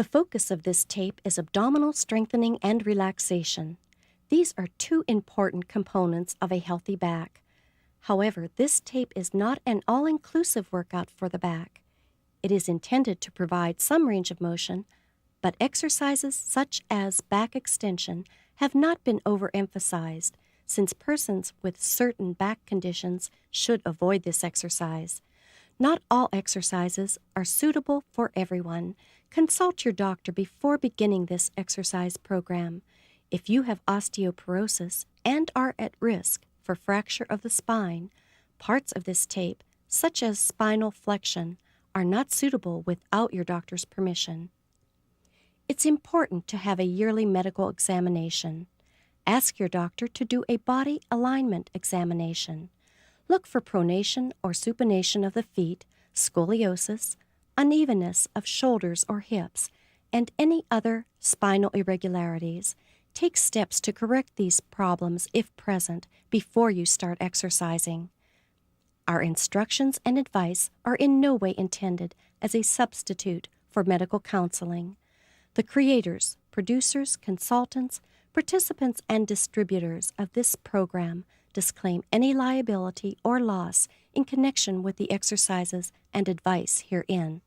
The focus of this tape is abdominal strengthening and relaxation. These are two important components of a healthy back. However, this tape is not an all-inclusive workout for the back. It is intended to provide some range of motion, but exercises such as back extension have not been overemphasized, since persons with certain back conditions should avoid this exercise. Not all exercises are suitable for everyone. Consult your doctor before beginning this exercise program. If you have osteoporosis and are at risk for fracture of the spine, parts of this tape, such as spinal flexion, are not suitable without your doctor's permission. It's important to have a yearly medical examination. Ask your doctor to do a body alignment examination. Look for pronation or supination of the feet, scoliosis, unevenness of shoulders or hips, and any other spinal irregularities. Take steps to correct these problems if present before you start exercising. Our instructions and advice are in no way intended as a substitute for medical counseling. The creators, producers, consultants, participants, and distributors of this program disclaim any liability or loss in connection with the exercises and advice herein.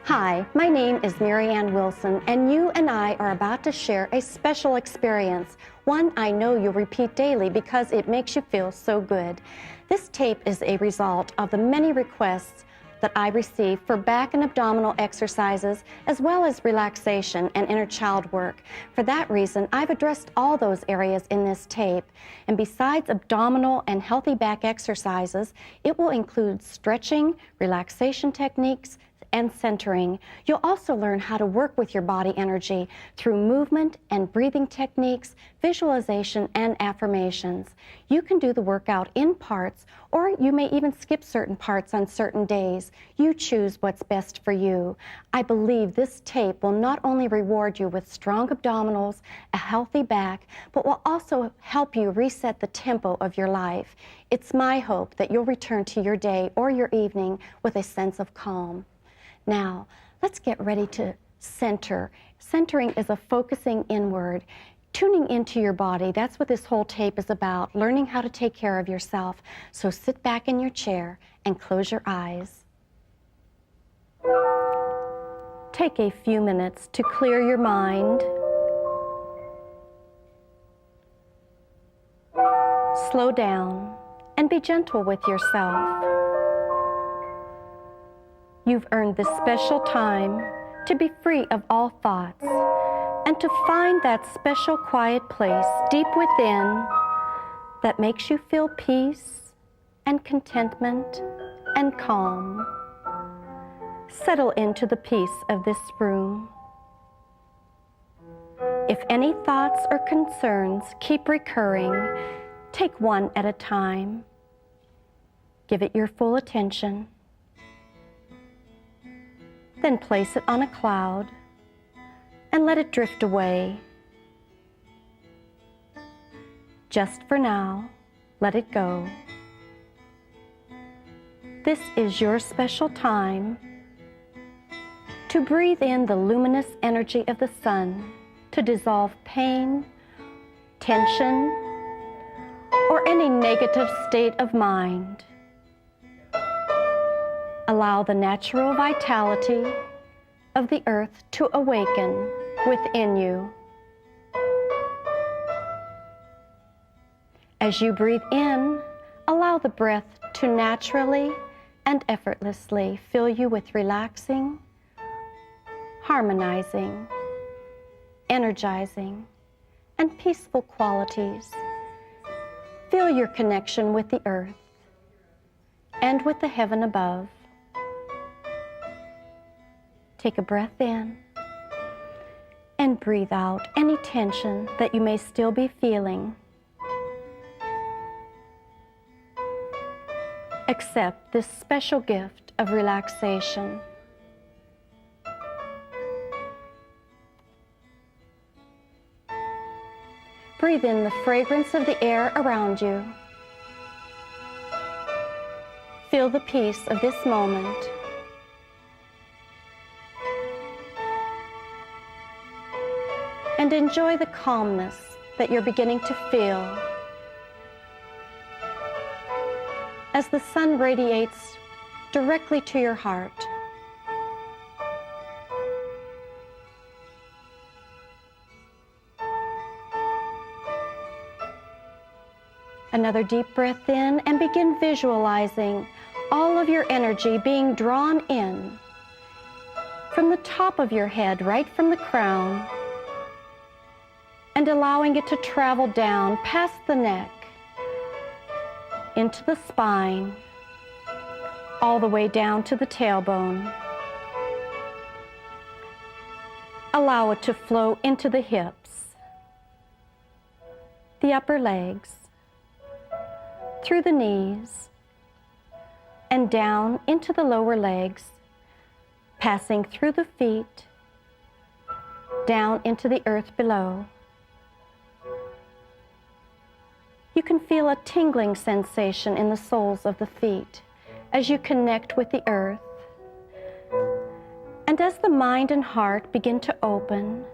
Hi, my name is Mary Ann Wilson, and you and I are about to share a special experience, one I know you'll repeat daily because it makes you feel so good. This tape is a result of the many requests that I receive for back and abdominal exercises, as well as relaxation and inner child work. For that reason, I've addressed all those areas in this tape. And besides abdominal and healthy back exercises, it will include stretching, relaxation techniques, and centering. You'll also learn how to work with your body energy through movement and breathing techniques, visualization, and affirmations. You can do the workout in parts, or you may even skip certain parts on certain days. You choose what's best for you. I believe this tape will not only reward you with strong abdominals, a healthy back, but will also help you reset the tempo of your life. It's my hope that you'll return to your day or your evening with a sense of calm. Now, let's get ready to center. Centering is a focusing inward, tuning into your body. That's what this whole tape is about, learning how to take care of yourself. So sit back in your chair and close your eyes. Take a few minutes to clear your mind. Slow down and be gentle with yourself. You've earned this special time to be free of all thoughts and to find that special quiet place deep within that makes you feel peace and contentment and calm. Settle into the peace of this room. If any thoughts or concerns keep recurring, take one at a time. Give it your full attention. Then place it on a cloud and let it drift away. Just for now, let it go. This is your special time to breathe in the luminous energy of the sun to dissolve pain, tension, or any negative state of mind. Allow the natural vitality of the earth to awaken within you. As you breathe in, allow the breath to naturally and effortlessly fill you with relaxing, harmonizing, energizing, and peaceful qualities. Feel your connection with the earth and with the heaven above. Take a breath in and breathe out any tension that you may still be feeling. Accept this special gift of relaxation. Breathe in the fragrance of the air around you. Feel the peace of this moment. And enjoy the calmness that you're beginning to feel as the sun radiates directly to your heart. Another deep breath in and begin visualizing all of your energy being drawn in from the top of your head, right from the crown, and allowing it to travel down past the neck, into the spine, all the way down to the tailbone. Allow it to flow into the hips, the upper legs, through the knees, and down into the lower legs, passing through the feet, down into the earth below. You can feel a tingling sensation in the soles of the feet as you connect with the earth. And as the mind and heart begin to open,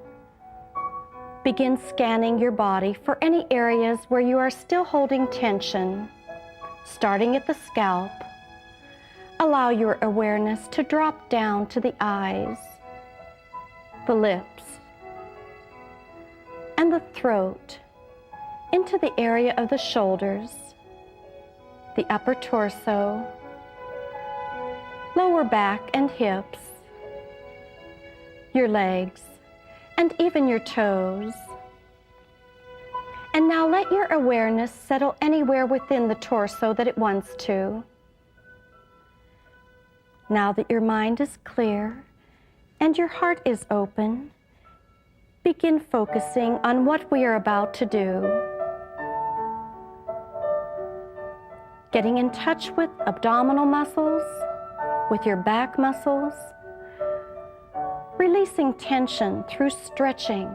begin scanning your body for any areas where you are still holding tension, starting at the scalp. Allow your awareness to drop down to the eyes, the lips, and the throat, into the area of the shoulders, the upper torso, lower back and hips, your legs, and even your toes. And now let your awareness settle anywhere within the torso that it wants to. Now that your mind is clear and your heart is open, begin focusing on what we are about to do. Getting in touch with abdominal muscles, with your back muscles, releasing tension through stretching.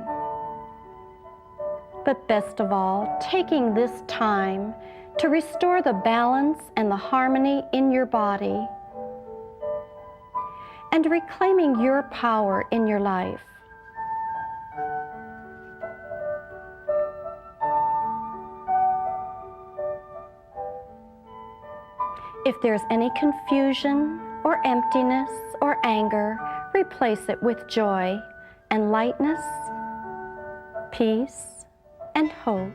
But best of all, taking this time to restore the balance and the harmony in your body and reclaiming your power in your life. If there's any confusion or emptiness or anger, replace it with joy and lightness, peace, and hope.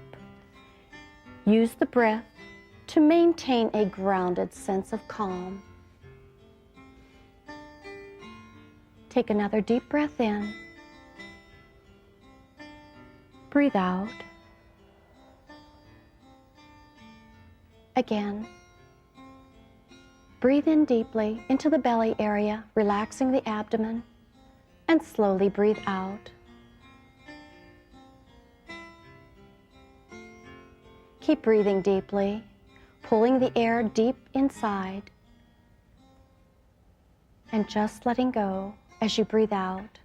Use the breath to maintain a grounded sense of calm. Take another deep breath in. Breathe out. Again. Breathe in deeply into the belly area, relaxing the abdomen, and slowly breathe out. Keep breathing deeply, pulling the air deep inside, and just letting go as you breathe out.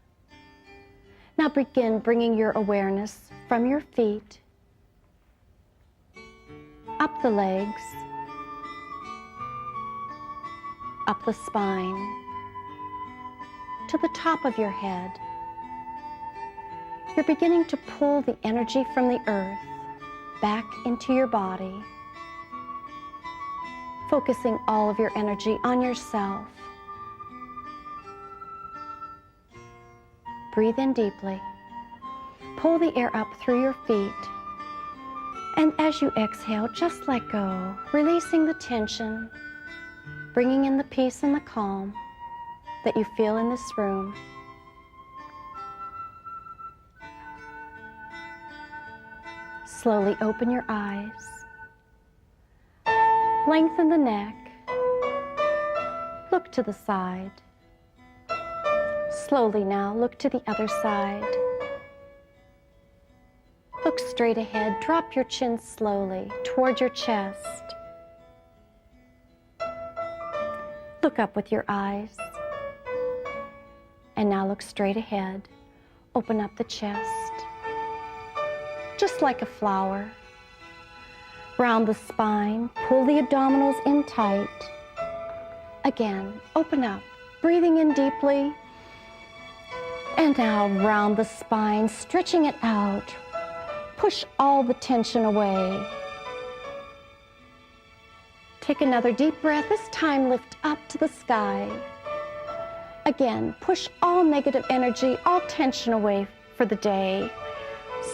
Now begin bringing your awareness from your feet, up the legs, up the spine, to the top of your head. You're beginning to pull the energy from the earth back into your body, focusing all of your energy on yourself. Breathe in deeply. Pull the air up through your feet. And as you exhale, just let go, releasing the tension, bringing in the peace and the calm that you feel in this room. Slowly open your eyes. Lengthen the neck. Look to the side. Slowly now, look to the other side. Look straight ahead. Drop your chin slowly toward your chest. up with your eyes. And now look straight ahead. Open up the chest, just like a flower. Round the spine, pull the abdominals in tight. Again, open up, breathing in deeply. And now round the spine, stretching it out. Push all the tension away. Take another deep breath. This time lift up to the sky. Again, push all negative energy, all tension away for the day.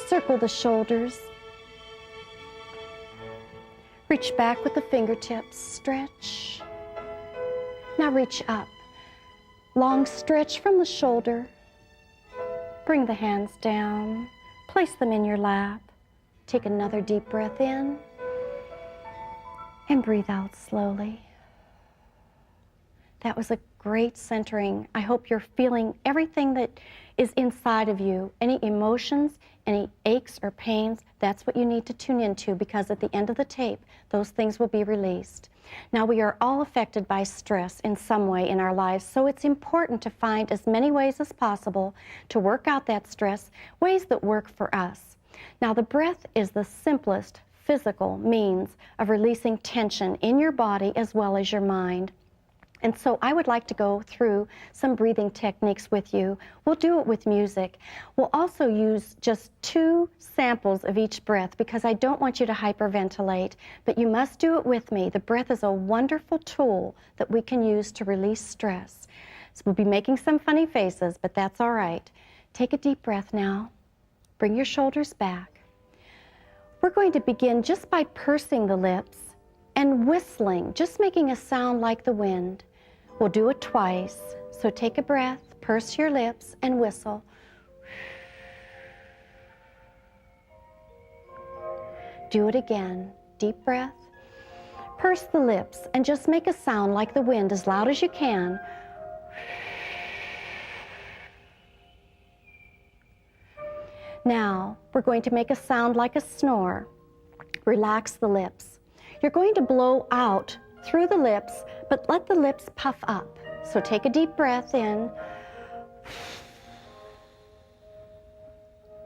Circle the shoulders. Reach back with the fingertips. Stretch. Now reach up. Long stretch from the shoulder. Bring the hands down. Place them in your lap. Take another deep breath in. And breathe out slowly. That was a great centering. I hope you're feeling everything that is inside of you. Any emotions, any aches or pains, that's what you need to tune into, because at the end of the tape, those things will be released. Now, we are all affected by stress in some way in our lives, so it's important to find as many ways as possible to work out that stress, ways that work for us. Now, the breath is the simplest physical means of releasing tension in your body as well as your mind. And so I would like to go through some breathing techniques with you. We'll do it with music. We'll also use just 2 samples of each breath, because I don't want you to hyperventilate, but you must do it with me. The breath is a wonderful tool that we can use to release stress. So we'll be making some funny faces, but that's all right. Take a deep breath now. Bring your shoulders back. We're going to begin just by pursing the lips and whistling, just making a sound like the wind. We'll do it twice. So take a breath, purse your lips, and whistle. Do it again. Deep breath. Purse the lips and just make a sound like the wind as loud as you can. Now, we're going to make a sound like a snore. Relax the lips. You're going to blow out through the lips, but let the lips puff up. So take a deep breath in.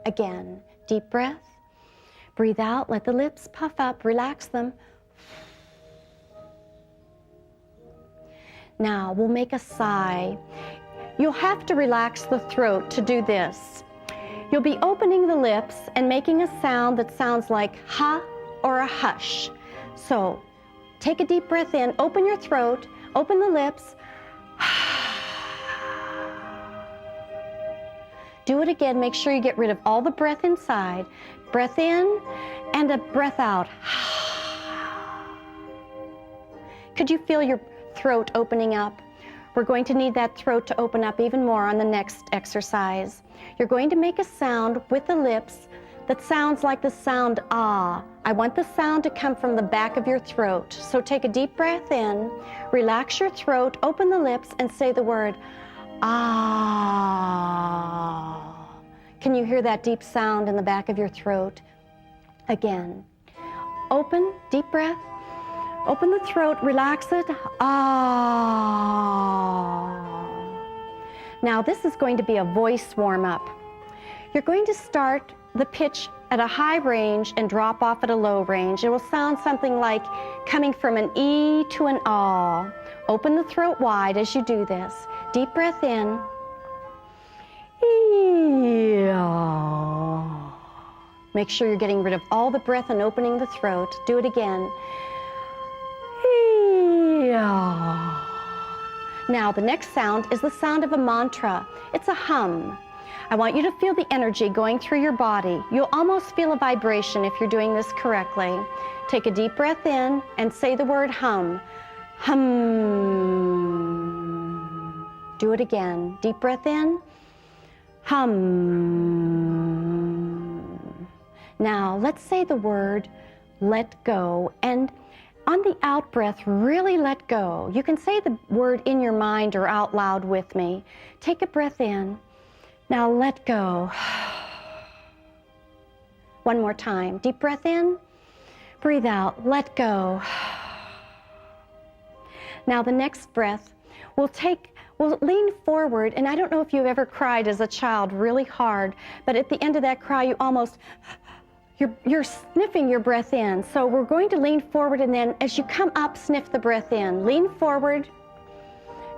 Again, deep breath. Breathe out, let the lips puff up, relax them. Now, we'll make a sigh. You'll have to relax the throat to do this. You'll be opening the lips and making a sound that sounds like ha or a hush. So, take a deep breath in, open your throat, open the lips. Do it again, make sure you get rid of all the breath inside. Breath in and a breath out. Could you feel your throat opening up? We're going to need that throat to open up even more on the next exercise. You're going to make a sound with the lips that sounds like the sound ah. I want the sound to come from the back of your throat. So take a deep breath in, relax your throat, open the lips, and say the word ah. Can you hear that deep sound in the back of your throat? Again. Open, deep breath. Open the throat, relax it. Ah. Now this is going to be a voice warm-up. You're going to start the pitch at a high range and drop off at a low range. It will sound something like coming from an E to an ah. Open the throat wide as you do this. Deep breath in. E-ah. Make sure you're getting rid of all the breath and opening the throat. Do it again. E-ah. Now the next sound is the sound of a mantra. It's a hum. I want you to feel the energy going through your body. You'll almost feel a vibration if you're doing this correctly. Take a deep breath in and say the word hum. Hum. Do it again. Deep breath in. Hum. Now let's say the word let go, and on the out breath, really let go. You can say the word in your mind or out loud with me. Take a breath in. Now let go. One more time. Deep breath in. Breathe out. Let go. Now the next breath, We'll lean forward, and I don't know if you've ever cried as a child really hard, but at the end of that cry, you almost, you're sniffing your breath in. So we're going to lean forward, and then as you come up, sniff the breath in. Lean forward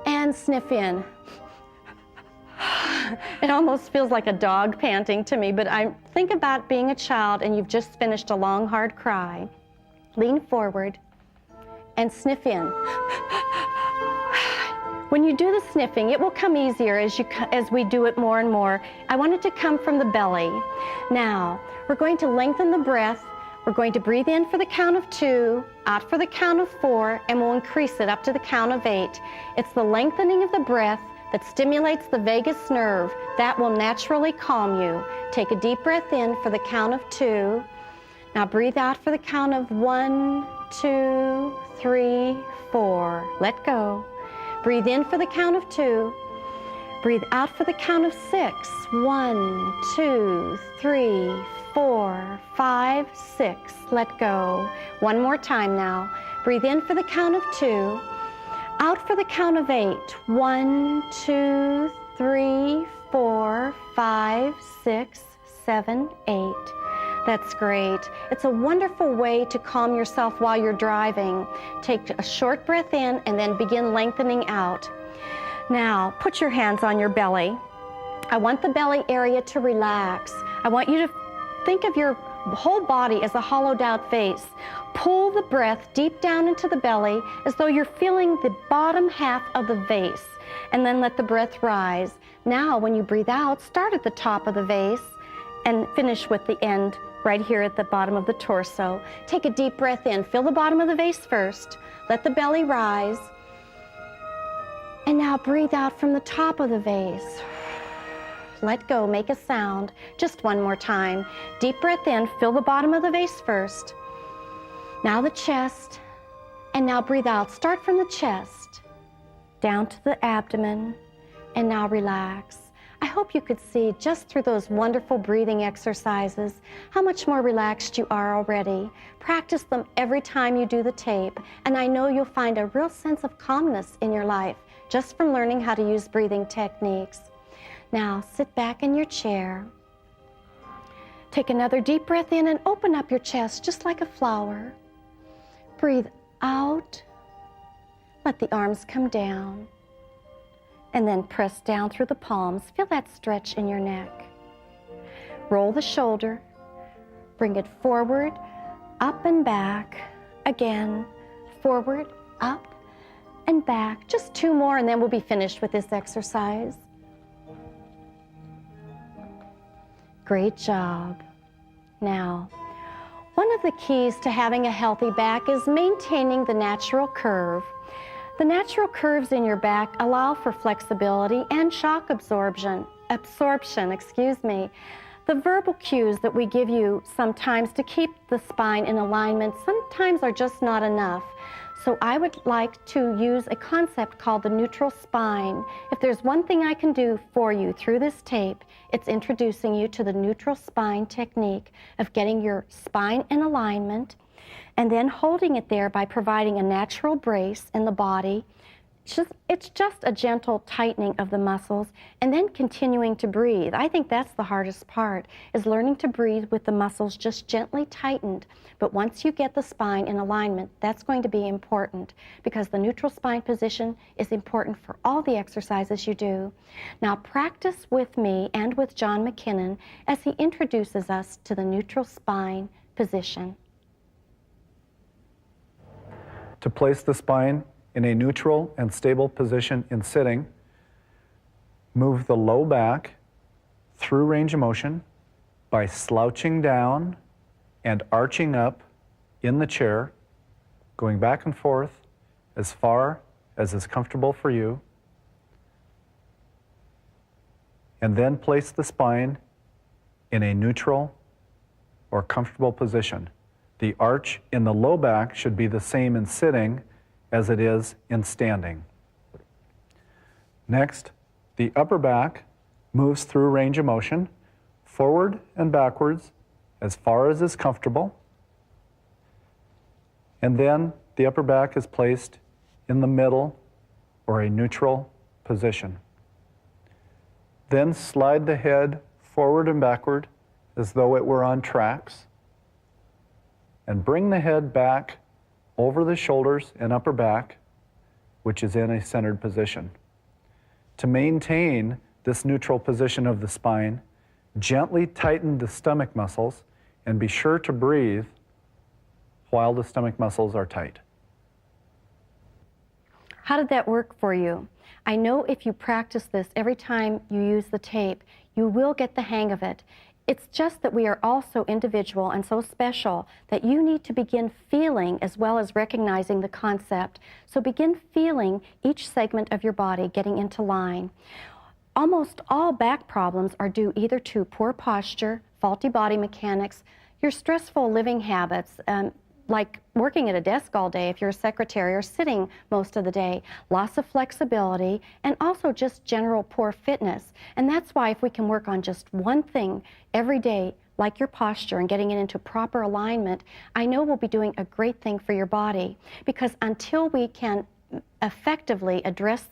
and sniff in. It almost feels like a dog panting to me, but think about being a child and you've just finished a long, hard cry. Lean forward and sniff in. When you do the sniffing, it will come easier as we do it more and more. I want it to come from the belly. Now, we're going to lengthen the breath. We're going to breathe in for the count of 2, out for the count of 4, and we'll increase it up to the count of 8. It's the lengthening of the breath that stimulates the vagus nerve. That will naturally calm you. Take a deep breath in for the count of 2. Now breathe out for the count of 1, 2, 3, 4. Let go. Breathe in for the count of 2. Breathe out for the count of 6. 1, 2, 3, 4, 5, 6. Let go. One more time now. Breathe in for the count of 2. Out for the count of 8. 1, 2, 3, 4, 5, 6, 7, 8. That's great. It's a wonderful way to calm yourself while you're driving. Take a short breath in and then begin lengthening out. Now, put your hands on your belly. I want the belly area to relax. I want you to think of your whole body as a hollowed out vase. Pull the breath deep down into the belly as though you're feeling the bottom half of the vase, and then let the breath rise. Now, when you breathe out, start at the top of the vase and finish with the end right here at the bottom of the torso. Take a deep breath in. Fill the bottom of the vase first. Let the belly rise. And now breathe out from the top of the vase. Let go. Make a sound. Just one more time. Deep breath in. Fill the bottom of the vase first. Now the chest. And now breathe out. Start from the chest down to the abdomen. And now relax. I hope you could see just through those wonderful breathing exercises how much more relaxed you are already. Practice them every time you do the tape, and I know you'll find a real sense of calmness in your life just from learning how to use breathing techniques. Now sit back in your chair. Take another deep breath in and open up your chest just like a flower. Breathe out. Let the arms come down. And then press down through the palms. Feel that stretch in your neck. Roll the shoulder. Bring it forward, up and back. Again, forward, up and back. Just 2 more and then we'll be finished with this exercise. Great job. Now, one of the keys to having a healthy back is maintaining the natural curve. The natural curves in your back allow for flexibility and shock absorption. The verbal cues that we give you sometimes to keep the spine in alignment sometimes are just not enough. So I would like to use a concept called the neutral spine. If there's one thing I can do for you through this tape, it's introducing you to the neutral spine technique of getting your spine in alignment and then holding it there by providing a natural brace in the body. It's just a gentle tightening of the muscles and then continuing to breathe. I think that's the hardest part, is learning to breathe with the muscles just gently tightened. But once you get the spine in alignment, that's going to be important because the neutral spine position is important for all the exercises you do. Now practice with me and with John McKinnon as he introduces us to the neutral spine position. To place the spine in a neutral and stable position in sitting, move the low back through range of motion by slouching down and arching up in the chair, going back and forth as far as is comfortable for you, and then place the spine in a neutral or comfortable position. The arch in the low back should be the same in sitting as it is in standing. Next, the upper back moves through range of motion, forward and backwards as far as is comfortable. And then the upper back is placed in the middle or a neutral position. Then slide the head forward and backward as though it were on tracks, and bring the head back over the shoulders and upper back, which is in a centered position. To maintain this neutral position of the spine, gently tighten the stomach muscles and be sure to breathe while the stomach muscles are tight. How did that work for you? I know if you practice this every time you use the tape, you will get the hang of it. It's just that we are all so individual and so special that you need to begin feeling as well as recognizing the concept. So begin feeling each segment of your body getting into line. Almost all back problems are due either to poor posture, faulty body mechanics, your stressful living habits, like working at a desk all day if you're a secretary, or sitting most of the day, loss of flexibility, and also just general poor fitness. And that's why if we can work on just one thing every day, like your posture and getting it into proper alignment, I know we'll be doing a great thing for your body. Because until we can effectively address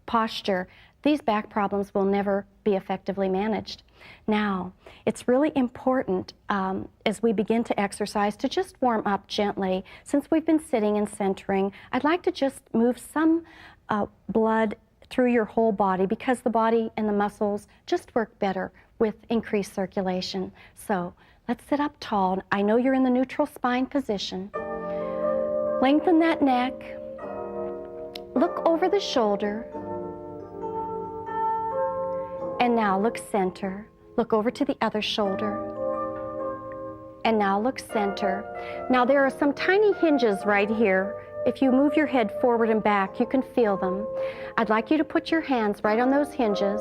posture, these back problems will never be effectively managed. Now, it's really important as we begin to exercise to just warm up gently. Since we've been sitting and centering, I'd like to just move some blood through your whole body, because the body and the muscles just work better with increased circulation. So let's sit up tall. I know you're in the neutral spine position. Lengthen that neck. Look over the shoulder. And now look center. Look over to the other shoulder. And now look center. Now there are some tiny hinges right here. If you move your head forward and back, you can feel them. I'd like you to put your hands right on those hinges,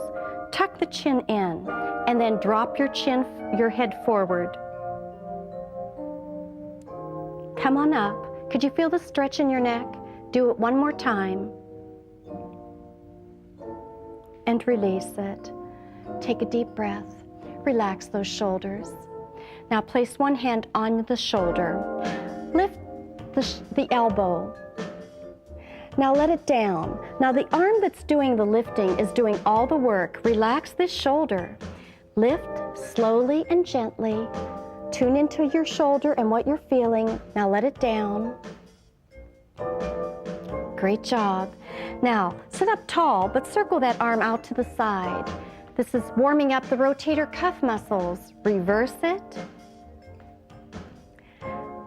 tuck the chin in, and then drop your head forward. Come on up. Could you feel the stretch in your neck? Do it one more time. And release it. Take a deep breath. Relax those shoulders. Now place one hand on the shoulder. Lift the elbow. Now let it down. Now the arm that's doing the lifting is doing all the work. Relax this shoulder. Lift slowly and gently. Tune into your shoulder and what you're feeling. Now let it down. Great job. Now sit up tall, but circle that arm out to the side. This is warming up the rotator cuff muscles. Reverse it.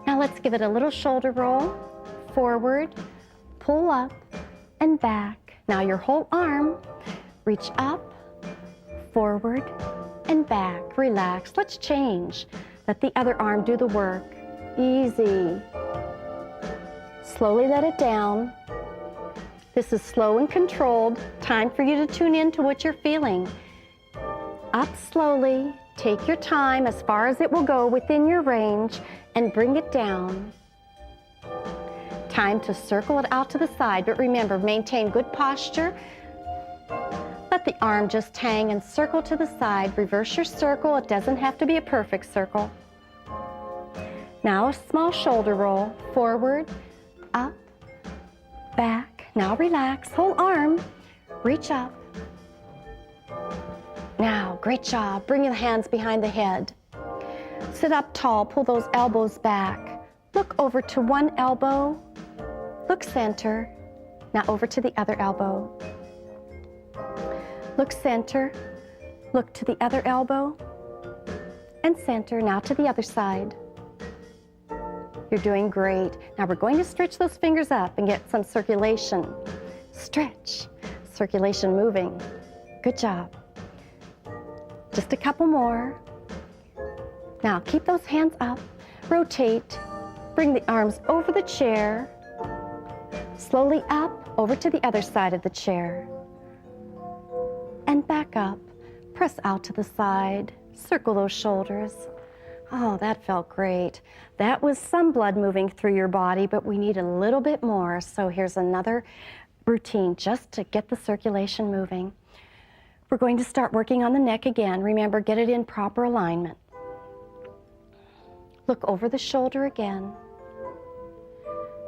Now let's give it a little shoulder roll. Forward, pull up, and back. Now your whole arm. Reach up, forward, and back. Relax. Let's change. Let the other arm do the work. Easy. Slowly let it down. This is slow and controlled. Time for you to tune in to what you're feeling. Up slowly, take your time as far as it will go within your range, and bring it down. Time to circle it out to the side, but remember, maintain good posture. Let the arm just hang and circle to the side. Reverse your circle. It doesn't have to be a perfect circle. Now a small shoulder roll. Forward, up, back. Now relax. Whole arm. Reach up. Now, great job. Bring your hands behind the head. Sit up tall. Pull those elbows back. Look over to one elbow. Look center. Now over to the other elbow. Look center. Look to the other elbow. And center. Now to the other side. You're doing great. Now we're going to stretch those fingers up and get some circulation. Stretch. Circulation moving. Good job. Just a couple more. Now keep those hands up. Rotate. Bring the arms over the chair. Slowly up, over to the other side of the chair. And back up. Press out to the side. Circle those shoulders. Oh, that felt great. That was some blood moving through your body, but we need a little bit more. So here's another routine just to get the circulation moving. We're going to start working on the neck again. Remember, get it in proper alignment. Look over the shoulder again.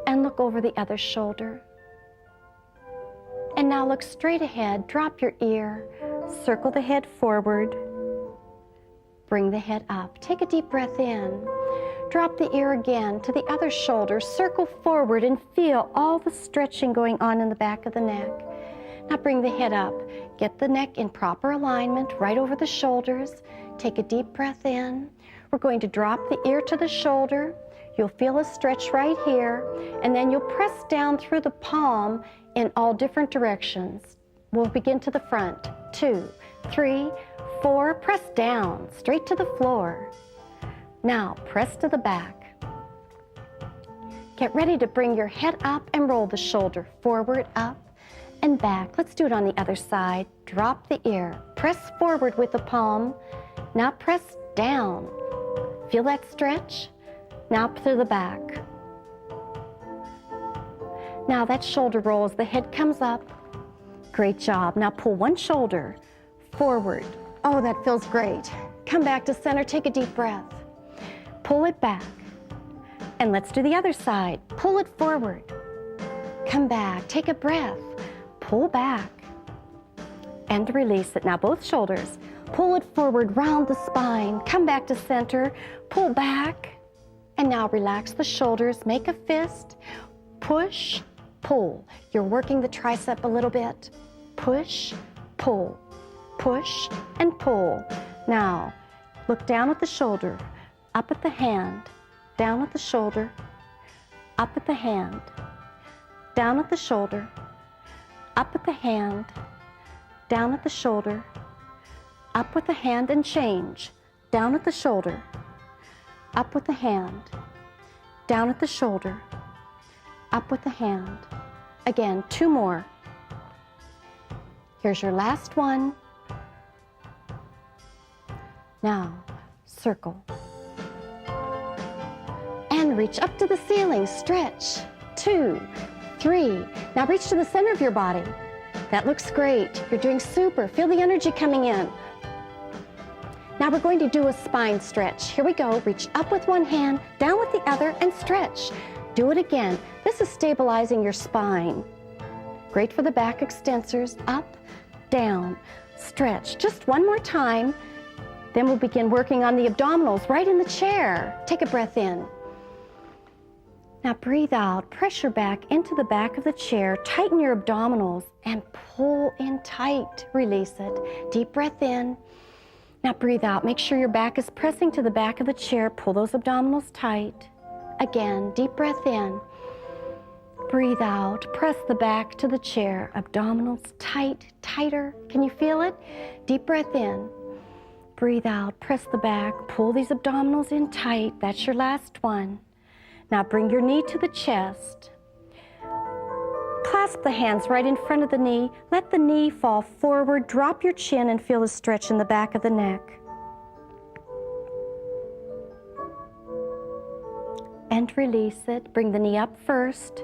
And look over the other shoulder. And now look straight ahead, drop your ear, circle the head forward, bring the head up. Take a deep breath in. Drop the ear again to the other shoulder, circle forward and feel all the stretching going on in the back of the neck. Now bring the head up. Get the neck in proper alignment right over the shoulders. Take a deep breath in. We're going to drop the ear to the shoulder. You'll feel a stretch right here, and then you'll press down through the palm in all different directions. We'll begin to the front. 2, 3, 4. Press down, straight to the floor. Now, press to the back. Get ready to bring your head up and roll the shoulder forward, up, and back. Let's do it on the other side. Drop the ear. Press forward with the palm. Now press down. Feel that stretch? Now to the back. Now that shoulder rolls, the head comes up. Great job. Now pull one shoulder forward. Oh, that feels great. Come back to center, take a deep breath. Pull it back. And let's do the other side. Pull it forward. Come back, take a breath. Pull back. And release it. Now both shoulders. Pull it forward, round the spine. Come back to center, pull back. And now relax the shoulders, make a fist. Push, pull. You're working the tricep a little bit. Push, pull. Push and pull. Now, look down at the shoulder, up at the hand, down at the shoulder, up at the hand, down at the shoulder, up at the hand, down at the shoulder, up with the hand and change, down at the shoulder, up with the hand, down at the shoulder, up with the hand. Again, 2 more. Here's your last one. Now, circle. And reach up to the ceiling, stretch. 2, 3. Now reach to the center of your body. That looks great. You're doing super. Feel the energy coming in. Now we're going to do a spine stretch. Here we go. Reach up with one hand, down with the other, and stretch. Do it again. This is stabilizing your spine. Great for the back extensors. Up, down, stretch. Just one more time. Then we'll begin working on the abdominals right in the chair. Take a breath in. Now breathe out. Pressure back into the back of the chair. Tighten your abdominals and pull in tight. Release it. Deep breath in. Now breathe out. Make sure your back is pressing to the back of the chair. Pull those abdominals tight. Again, deep breath in. Breathe out. Press the back to the chair. Abdominals tight, tighter. Can you feel it? Deep breath in. Breathe out. Press the back. Pull these abdominals in tight. That's your last one. Now bring your knee to the chest. Clasp the hands right in front of the knee. Let the knee fall forward. Drop your chin and feel a stretch in the back of the neck. And release it. Bring the knee up first.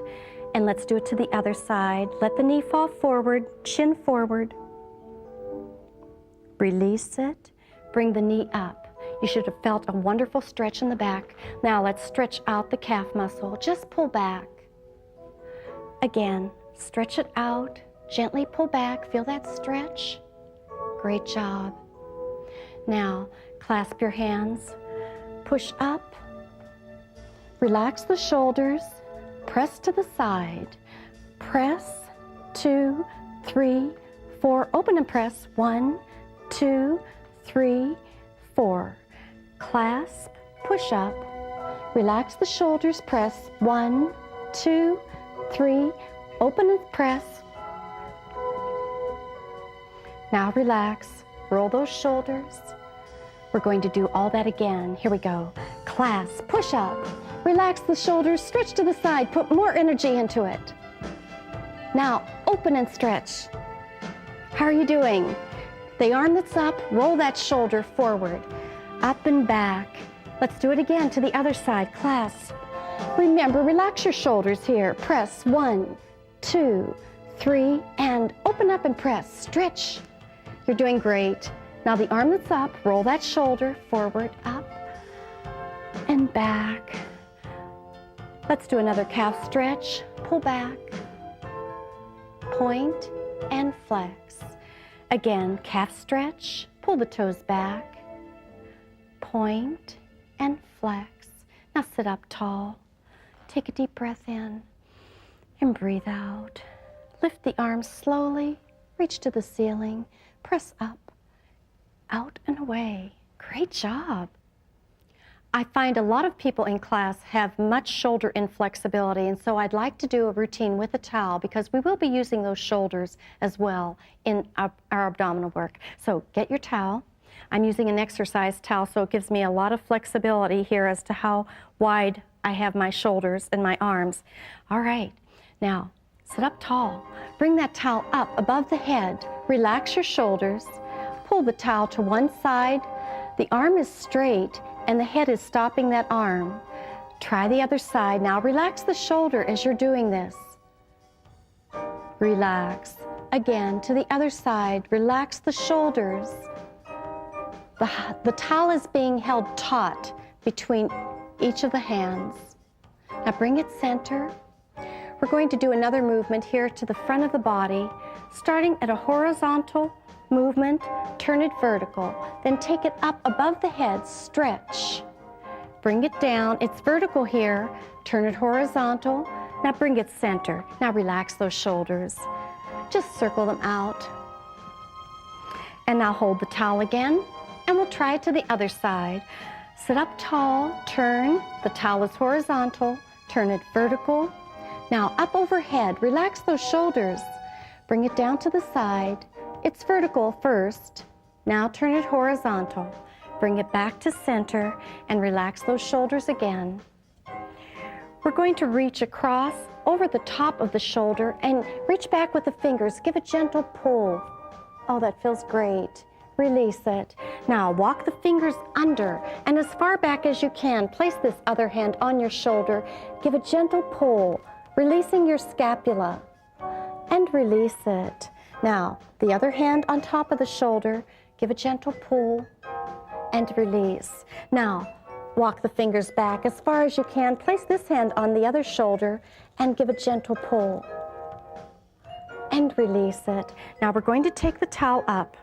And let's do it to the other side. Let the knee fall forward, chin forward. Release it. Bring the knee up. You should have felt a wonderful stretch in the back. Now let's stretch out the calf muscle. Just pull back. Again, stretch it out. Gently pull back. Feel that stretch. Great job. Now, clasp your hands. Push up. Relax the shoulders. Press to the side. Press. 2, 3, 4. Open and press. 1, 2, 3, 4. Clasp. Push up. Relax the shoulders. Press. 1, 2, 3. Open and press. Now relax. Roll those shoulders. We're going to do all that again. Here we go. Clasp. Push up. Relax the shoulders. Stretch to the side. Put more energy into it. Now open and stretch. How are you doing? The arm that's up, roll that shoulder forward. Up and back. Let's do it again to the other side. Clasp. Remember, relax your shoulders here. Press. 1, 2, 3, and open up and press. Stretch. You're doing great. Now the arm that's up, roll that shoulder forward, up, and back. Let's do another calf stretch. Pull back. Point and flex. Again, calf stretch, pull the toes back, point and flex. Now sit up tall. Take a deep breath in and breathe out. Lift the arms slowly, reach to the ceiling, press up, out and away. Great job. I find a lot of people in class have much shoulder inflexibility, and so I'd like to do a routine with a towel because we will be using those shoulders as well in our abdominal work. So get your towel. I'm using an exercise towel, so it gives me a lot of flexibility here as to how wide I have my shoulders and my arms. All right, now sit up tall. Bring that towel up above the head. Relax your shoulders. Pull the towel to one side. The arm is straight and the head is stopping that arm. Try the other side. Now relax the shoulder as you're doing this. Relax. Again, to the other side. Relax the shoulders. The towel is being held taut between each of the hands. Now bring it center. We're going to do another movement here to the front of the body, starting at a horizontal movement, turn it vertical, then take it up above the head, stretch. Bring it down, it's vertical here, turn it horizontal, now bring it center. Now relax those shoulders. Just circle them out. And now hold the towel again, and we'll try it to the other side. Sit up tall, turn, the towel is horizontal, turn it vertical. Now up overhead, relax those shoulders. Bring it down to the side. It's vertical first. Now turn it horizontal. Bring it back to center and relax those shoulders again. We're going to reach across over the top of the shoulder and reach back with the fingers. Give a gentle pull. Oh, that feels great. Release it. Now walk the fingers under and as far back as you can. Place this other hand on your shoulder. Give a gentle pull, releasing your scapula, and release it. Now, the other hand on top of the shoulder, give a gentle pull and release. Now, walk the fingers back as far as you can. Place this hand on the other shoulder and give a gentle pull and release it. Now, we're going to take the towel up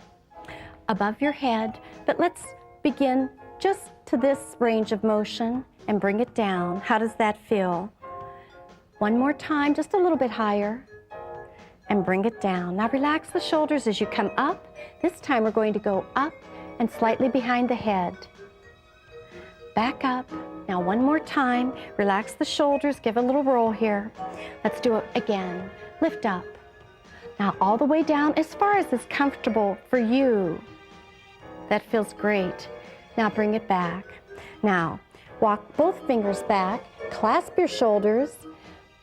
above your head, but let's begin just to this range of motion and bring it down. How does that feel? One more time, just a little bit higher. And bring it down. Now relax the shoulders as you come up. This time we're going to go up and slightly behind the head. Back up. Now one more time. Relax the shoulders. Give a little roll here. Let's do it again. Lift up. Now all the way down as far as is comfortable for you. That feels great. Now bring it back. Now walk both fingers back. Clasp your shoulders.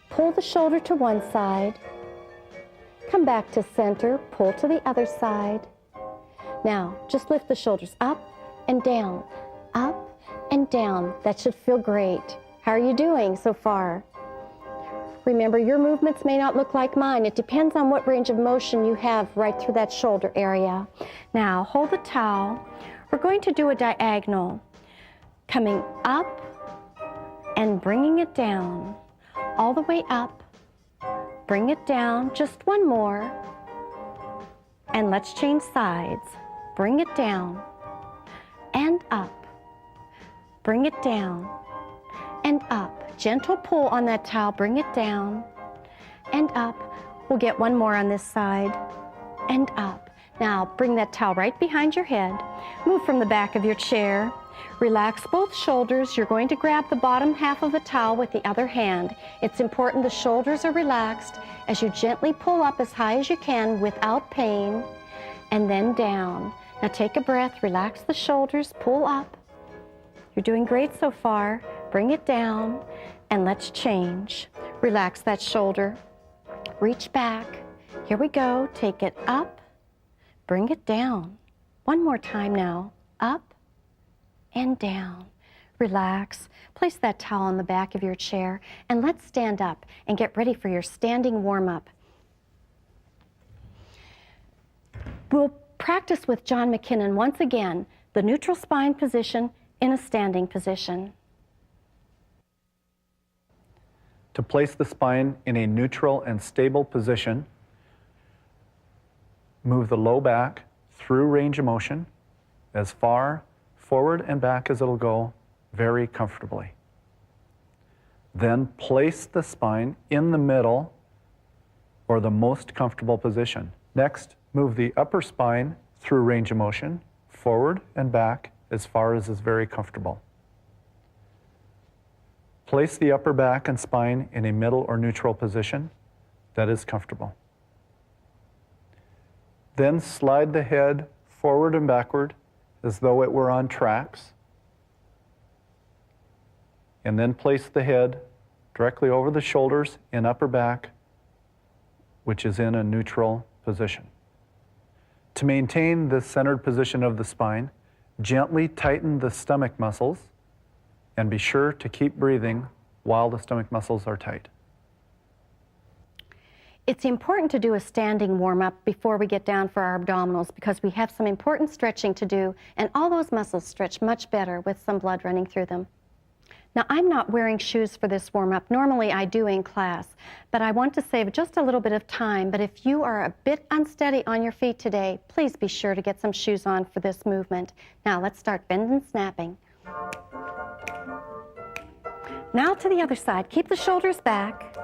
Pull the shoulder to one side. Come back to center, pull to the other side. Now, just lift the shoulders up and down, up and down. That should feel great. How are you doing so far? Remember, your movements may not look like mine. It depends on what range of motion you have right through that shoulder area. Now, hold the towel. We're going to do a diagonal, coming up and bringing it down, all the way up. Bring it down, just one more, and let's change sides. Bring it down and up. Bring it down and up. Gentle pull on that towel, bring it down and up. We'll get one more on this side and up. Now bring that towel right behind your head. Move from the back of your chair. Relax both shoulders. You're going to grab the bottom half of the towel with the other hand. It's important the shoulders are relaxed as you gently pull up as high as you can without pain, and then down. Now take a breath, relax the shoulders, pull up. You're doing great so far. Bring it down, and let's change. Relax that shoulder. Reach back. Here we go. Take it up. Bring it down. One more time now. Up and down. Relax. Place that towel on the back of your chair, and let's stand up and get ready for your standing warm-up. We'll practice with John McKinnon once again, the neutral spine position in a standing position. To place the spine in a neutral and stable position, move the low back through range of motion as far forward and back as it'll go, very comfortably. Then place the spine in the middle or the most comfortable position. Next, move the upper spine through range of motion, forward and back as far as is very comfortable. Place the upper back and spine in a middle or neutral position that is comfortable. Then slide the head forward and backward as though it were on tracks. And then place the head directly over the shoulders in upper back, which is in a neutral position. To maintain the centered position of the spine, gently tighten the stomach muscles and be sure to keep breathing while the stomach muscles are tight. It's important to do a standing warm-up before we get down for our abdominals because we have some important stretching to do, and all those muscles stretch much better with some blood running through them. Now, I'm not wearing shoes for this warm-up. Normally I do in class, but I want to save just a little bit of time. But if you are a bit unsteady on your feet today, please be sure to get some shoes on for this movement. Now let's start bend and snapping. Now to the other side. Keep the shoulders back.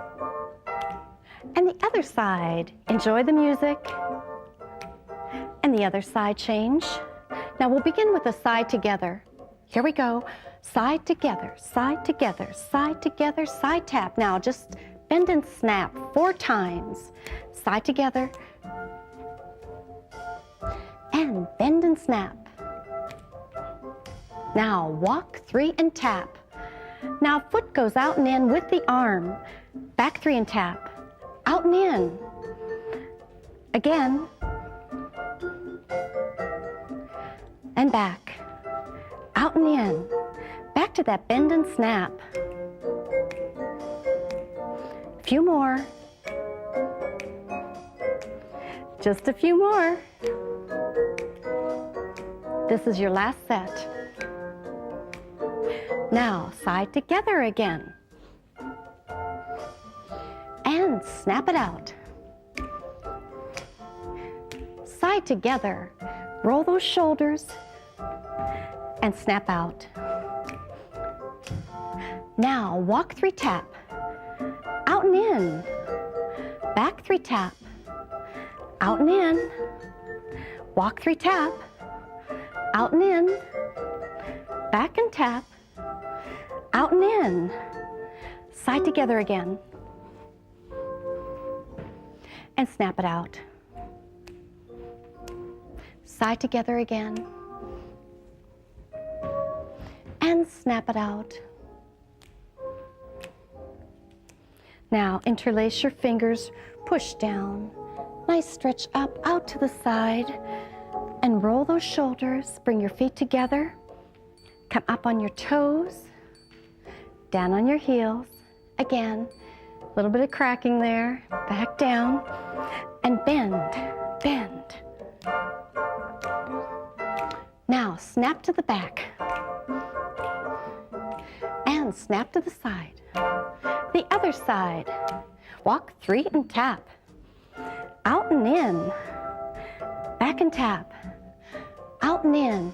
And the other side. Enjoy the music. And the other side change. Now we'll begin with a side together. Here we go. Side together, side together, side together, side tap. Now just bend and snap 4 times. Side together. And bend and snap. Now walk 3 and tap. Now foot goes out and in with the arm. Back 3 and tap. Out and in. Again. And back. Out and in. Back to that bend and snap. A few more. Just a few more. This is your last set. Now, side together again. And snap it out. Side together. Roll those shoulders and snap out. Now, walk 3 tap. Out and in. Back 3 tap. Out and in. Walk 3 tap. Out and in. Back and tap. Out and in. Side together again. And snap it out. Side together again. And snap it out. Now interlace your fingers, push down. Nice stretch up, out to the side. And roll those shoulders. Bring your feet together. Come up on your toes. Down on your heels. Again, a little bit of cracking there. Back down. And bend, bend. Now snap to the back. And snap to the side. The other side. Walk 3 and tap. Out and in. Back and tap. Out and in.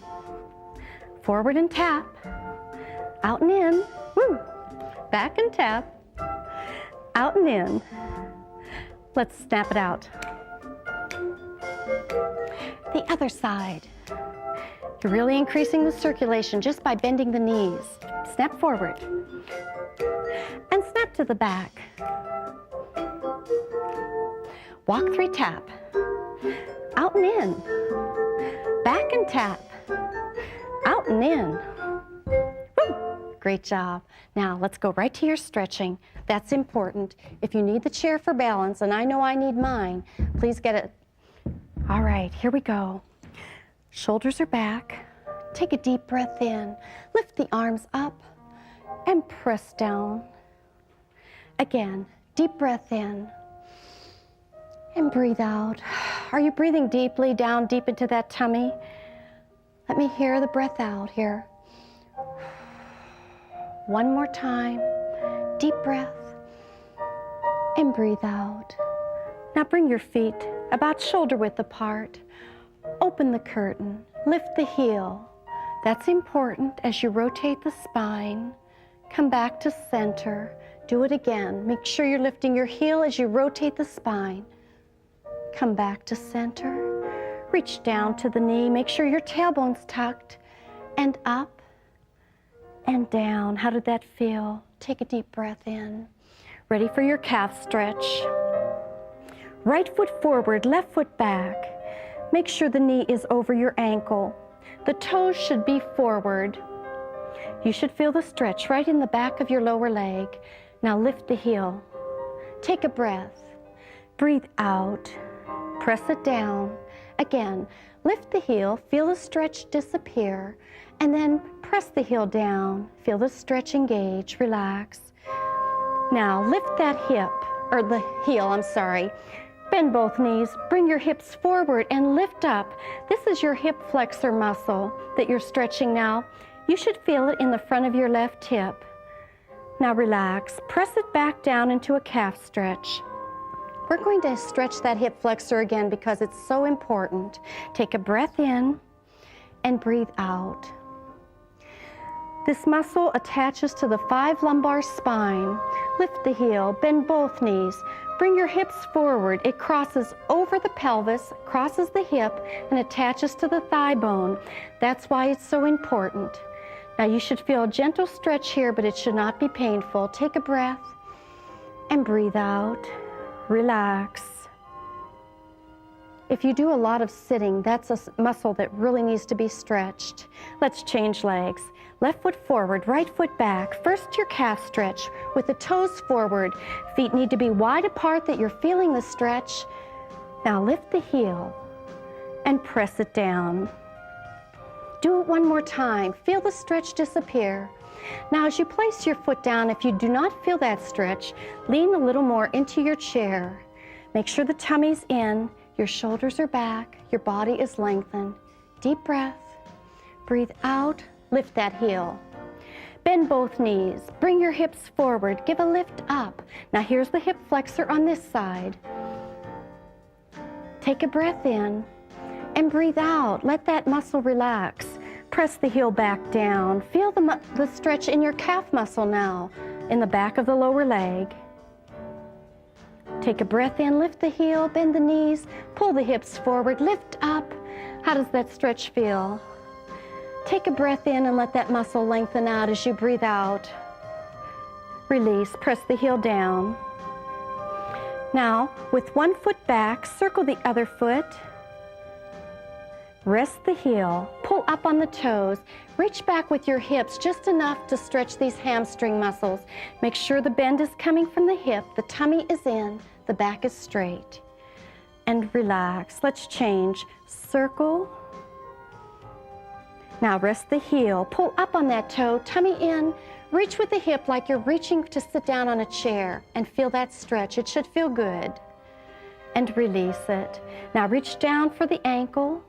Forward and tap. Out and in. Woo. Back and tap. Out and in. Let's snap it out. The other side. You're really increasing the circulation just by bending the knees. Snap forward. And snap to the back. Walk 3 tap. Out and in. Back and tap. Out and in. Woo. Great job. Now let's go right to your stretching. That's important. If you need the chair for balance, and I know I need mine, please get it. All right, here we go. Shoulders are back. Take a deep breath in. Lift the arms up and press down. Again, deep breath in and breathe out. Are you breathing deeply down deep into that tummy? Let me hear the breath out here. One more time. Deep breath and breathe out. Now bring your feet about shoulder width apart. Open the curtain, lift the heel. That's important as you rotate the spine. Come back to center. Do it again. Make sure you're lifting your heel as you rotate the spine. Come back to center. Reach down to the knee. Make sure your tailbone's tucked. And up and down. How did that feel? Take a deep breath in. Ready for your calf stretch. Right foot forward, left foot back. Make sure the knee is over your ankle. The toes should be forward. You should feel the stretch right in the back of your lower leg. Now lift the heel. Take a breath. Breathe out. Press it down. Again, lift the heel, feel the stretch disappear, and then press the heel down. Feel the stretch engage, relax. Now lift that hip, or the heel, I'm sorry. Bend both knees, bring your hips forward and lift up. This is your hip flexor muscle that you're stretching now. You should feel it in the front of your left hip. Now relax, press it back down into a calf stretch. We're going to stretch that hip flexor again because it's so important. Take a breath in and breathe out. This muscle attaches to the 5 lumbar spine. Lift the heel, bend both knees. Bring your hips forward. It crosses over the pelvis, crosses the hip, and attaches to the thigh bone. That's why it's so important. Now you should feel a gentle stretch here, but it should not be painful. Take a breath and breathe out. Relax. If you do a lot of sitting, that's a muscle that really needs to be stretched. Let's change legs. Left foot forward, right foot back. First your calf stretch with the toes forward. Feet need to be wide apart that you're feeling the stretch. Now lift the heel and press it down. Do it one more time. Feel the stretch disappear. Now as you place your foot down, if you do not feel that stretch, lean a little more into your chair. Make sure the tummy's in, your shoulders are back, your body is lengthened. Deep breath. Breathe out. Lift that heel. Bend both knees. Bring your hips forward. Give a lift up. Now here's the hip flexor on this side. Take a breath in and breathe out. Let that muscle relax. Press the heel back down. Feel the stretch in your calf muscle now, in the back of the lower leg. Take a breath in, lift the heel, bend the knees, pull the hips forward, lift up. How does that stretch feel? Take a breath in and let that muscle lengthen out as you breathe out. Release, press the heel down. Now, with one foot back, circle the other foot. Rest the heel, pull up on the toes, reach back with your hips just enough to stretch these hamstring muscles. Make sure the bend is coming from the hip, the tummy is in, the back is straight. And relax. Let's change. Circle. Now rest the heel, pull up on that toe, tummy in, reach with the hip like you're reaching to sit down on a chair and feel that stretch. It should feel good. And release it. Now reach down for the ankle.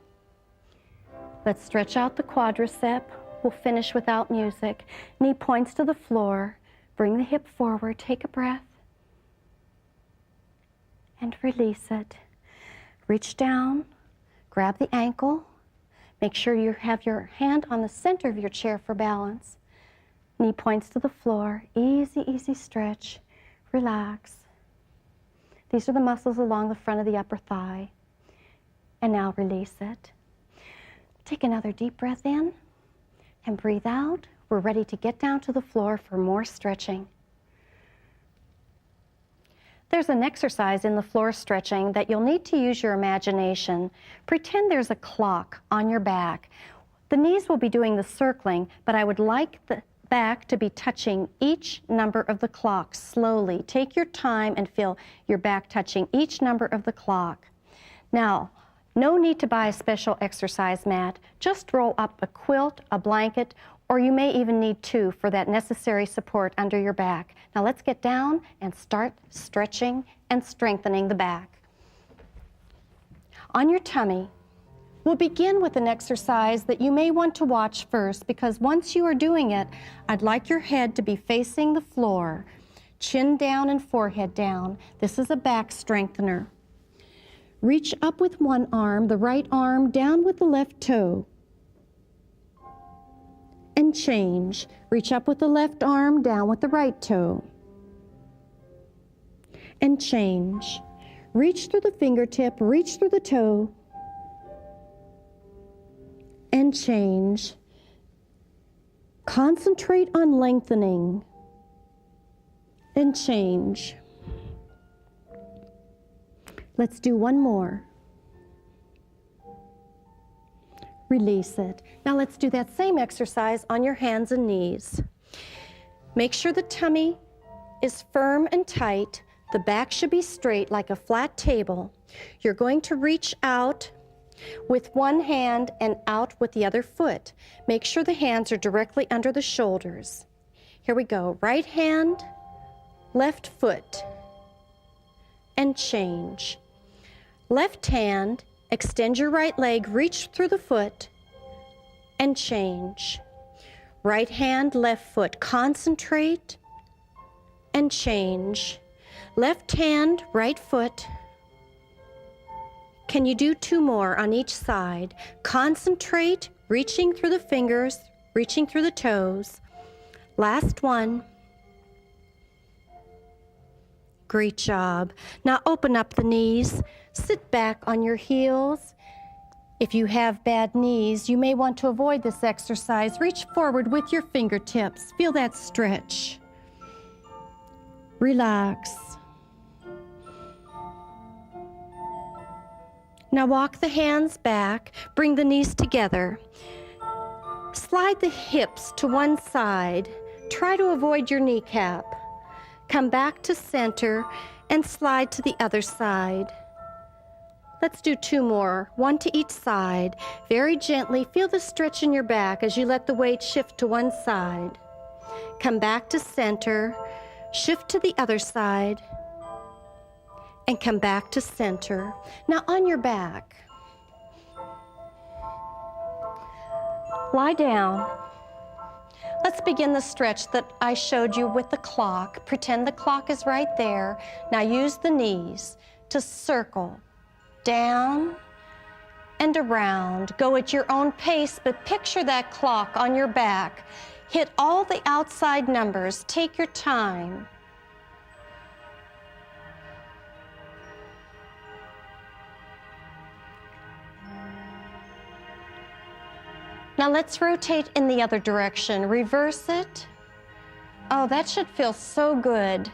Let's stretch out the quadricep. We'll finish without music. Knee points to the floor. Bring the hip forward. Take a breath. And release it. Reach down. Grab the ankle. Make sure you have your hand on the center of your chair for balance. Knee points to the floor. Easy, easy stretch. Relax. These are the muscles along the front of the upper thigh. And now release it. Take another deep breath in and breathe out. We're ready to get down to the floor for more stretching. There's an exercise in the floor stretching that you'll need to use your imagination. Pretend there's a clock on your back. The knees will be doing the circling, but I would like the back to be touching each number of the clock slowly. Take your time and feel your back touching each number of the clock. Now, no need to buy a special exercise mat. Just roll up a quilt, a blanket, or you may even need 2 for that necessary support under your back. Now let's get down and start stretching and strengthening the back. On your tummy, we'll begin with an exercise that you may want to watch first, because once you are doing it, I'd like your head to be facing the floor, chin down and forehead down. This is a back strengthener. Reach up with one arm, the right arm down with the left toe. And change. Reach up with the left arm, down with the right toe. And change. Reach through the fingertip, reach through the toe. And change. Concentrate on lengthening. And change. Let's do one more. Release it. Now let's do that same exercise on your hands and knees. Make sure the tummy is firm and tight. The back should be straight like a flat table. You're going to reach out with one hand and out with the other foot. Make sure the hands are directly under the shoulders. Here we go. Right hand, left foot, and change. Left hand, extend your right leg, reach through the foot, and change. Right hand, left foot, concentrate, and change. Left hand, right foot. Can you do two more on each side? Concentrate, reaching through the fingers, reaching through the toes. Last one. Great job. Now open up the knees. Sit back on your heels. If you have bad knees, you may want to avoid this exercise. Reach forward with your fingertips. Feel that stretch. Relax. Now walk the hands back. Bring the knees together. Slide the hips to one side. Try to avoid your kneecap. Come back to center and slide to the other side. Let's do two more, one to each side. Very gently, feel the stretch in your back as you let the weight shift to one side. Come back to center, shift to the other side, and come back to center. Now on your back, lie down. Let's begin the stretch that I showed you with the clock. Pretend the clock is right there. Now use the knees to circle down and around. Go at your own pace, but picture that clock on your back. Hit all the outside numbers. Take your time. Now let's rotate in the other direction. Reverse it. Oh, that should feel so good.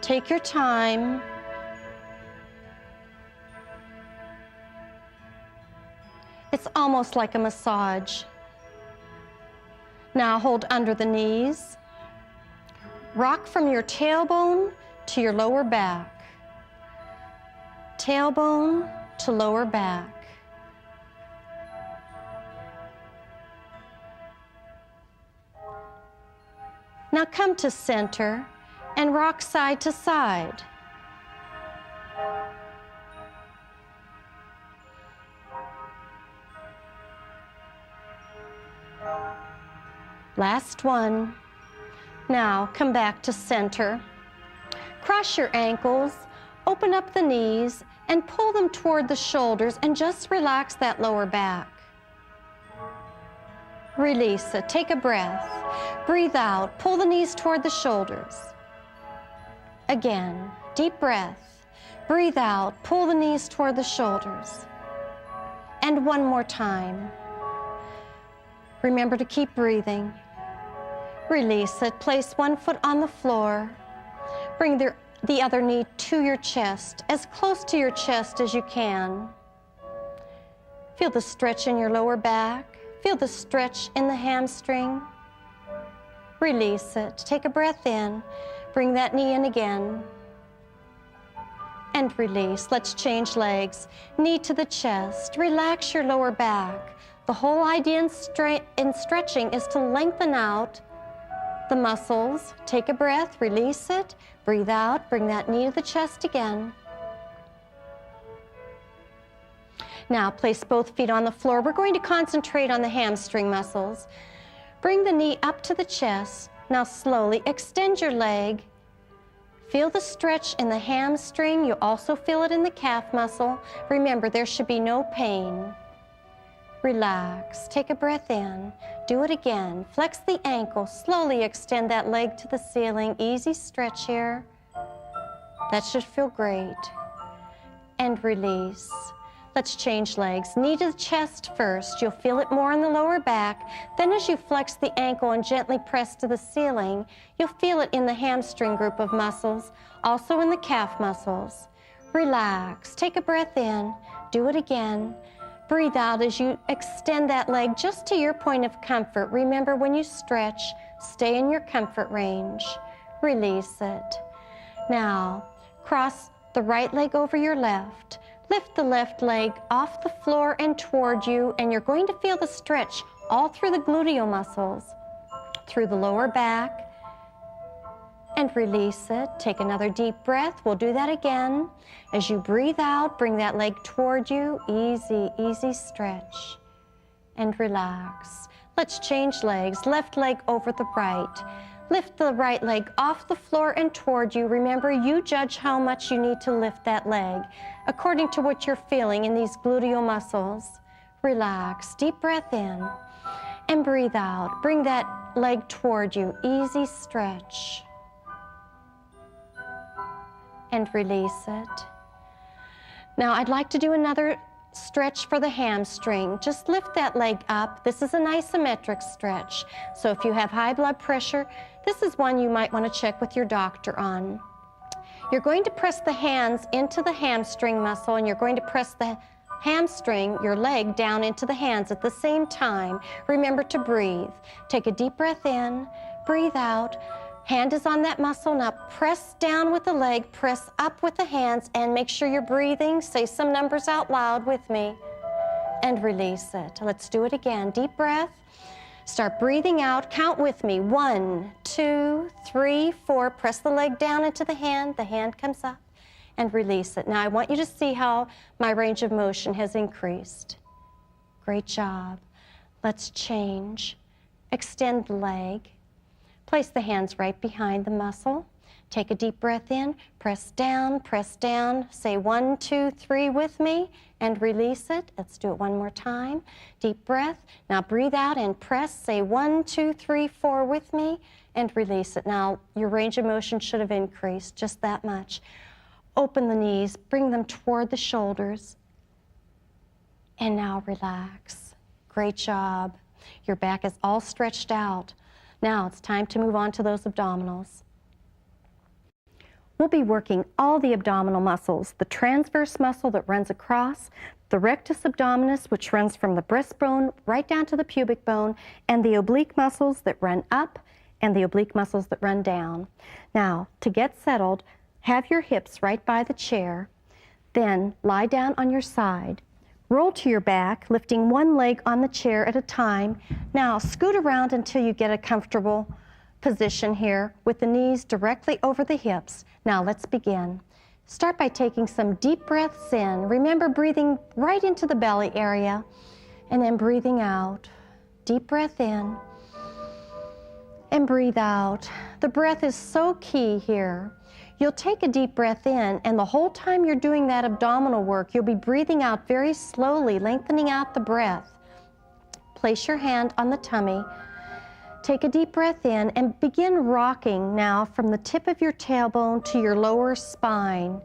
Take your time. It's almost like a massage. Now hold under the knees. Rock from your tailbone to your lower back. Tailbone to lower back. Now come to center and rock side to side. Last one. Now come back to center. Cross your ankles, open up the knees, and pull them toward the shoulders, and just relax that lower back. Release it. Take a breath. Breathe out. Pull the knees toward the shoulders. Again, deep breath. Breathe out. Pull the knees toward the shoulders. And one more time. Remember to keep breathing. Release it. Place one foot on the floor. Bring the other knee to your chest, as close to your chest as you can. Feel the stretch in your lower back. Feel the stretch in the hamstring. Release it. Take a breath in. Bring that knee in again. And release. Let's change legs. Knee to the chest. Relax your lower back. The whole idea in stretching is to lengthen out the muscles. Take a breath. Release it. Breathe out. Bring that knee to the chest again. Now place both feet on the floor. We're going to concentrate on the hamstring muscles. Bring the knee up to the chest. Now slowly extend your leg. Feel the stretch in the hamstring. You also feel it in the calf muscle. Remember, there should be no pain. Relax. Take a breath in. Do it again. Flex the ankle. Slowly extend that leg to the ceiling. Easy stretch here. That should feel great. And release. Let's change legs. Knee to the chest first. You'll feel it more in the lower back. Then as you flex the ankle and gently press to the ceiling, you'll feel it in the hamstring group of muscles, also in the calf muscles. Relax. Take a breath in. Do it again. Breathe out as you extend that leg just to your point of comfort. Remember, when you stretch, stay in your comfort range. Release it. Now, cross the right leg over your left. Lift the left leg off the floor and toward you, and you're going to feel the stretch all through the gluteal muscles, through the lower back, and release it. Take another deep breath. We'll do that again. As you breathe out, bring that leg toward you. Easy, easy stretch. And relax. Let's change legs. Left leg over the right. Lift the right leg off the floor and toward you. Remember, you judge how much you need to lift that leg according to what you're feeling in these gluteal muscles. Relax. Deep breath in and breathe out. Bring that leg toward you. Easy stretch. And release it. Now, I'd like to do another stretch for the hamstring. Just lift that leg up. This is an isometric stretch. So if you have high blood pressure, this is one you might want to check with your doctor on. You're going to press the hands into the hamstring muscle, and you're going to press the hamstring, your leg, down into the hands at the same time. Remember to breathe. Take a deep breath in, breathe out. Hand is on that muscle. Now press down with the leg, press up with the hands, and make sure you're breathing. Say some numbers out loud with me and release it. Let's do it again. Deep breath. Start breathing out. Count with me. 1, 2, 3, 4. Press the leg down into the hand. The hand comes up and release it. Now I want you to see how my range of motion has increased. Great job. Let's change. Extend the leg. Place the hands right behind the muscle. Take a deep breath in, press down, say 1, 2, 3 with me, and release it. Let's do it one more time. Deep breath. Now breathe out and press, say 1, 2, 3, 4 with me, and release it. Now your range of motion should have increased just that much. Open the knees, bring them toward the shoulders, and now relax. Great job. Your back is all stretched out. Now it's time to move on to those abdominals. We'll be working all the abdominal muscles, the transverse muscle that runs across, the rectus abdominis, which runs from the breastbone right down to the pubic bone, and the oblique muscles that run up and the oblique muscles that run down. Now, to get settled, have your hips right by the chair, then lie down on your side. Roll to your back, lifting one leg on the chair at a time. Now, scoot around until you get a comfortable position here with the knees directly over the hips. Now, let's begin. Start by taking some deep breaths in. Remember, breathing right into the belly area, and then breathing out. Deep breath in, and breathe out. The breath is so key here. You'll take a deep breath in, and the whole time you're doing that abdominal work, you'll be breathing out very slowly, lengthening out the breath. Place your hand on the tummy. Take a deep breath in and begin rocking now from the tip of your tailbone to your lower spine.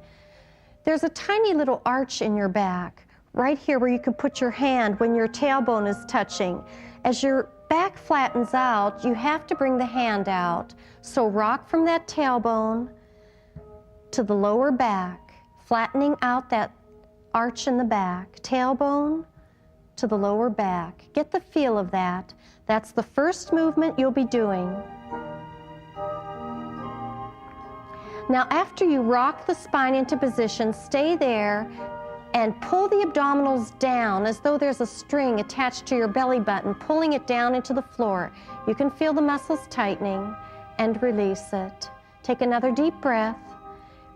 There's a tiny little arch in your back, right here where you can put your hand when your tailbone is touching. As your back flattens out, you have to bring the hand out. So rock from that tailbone to the lower back, flattening out that arch in the back, tailbone to the lower back. Get the feel of that. That's the first movement you'll be doing. Now, after you rock the spine into position, stay there and pull the abdominals down as though there's a string attached to your belly button, pulling it down into the floor. You can feel the muscles tightening, and release it. Take another deep breath.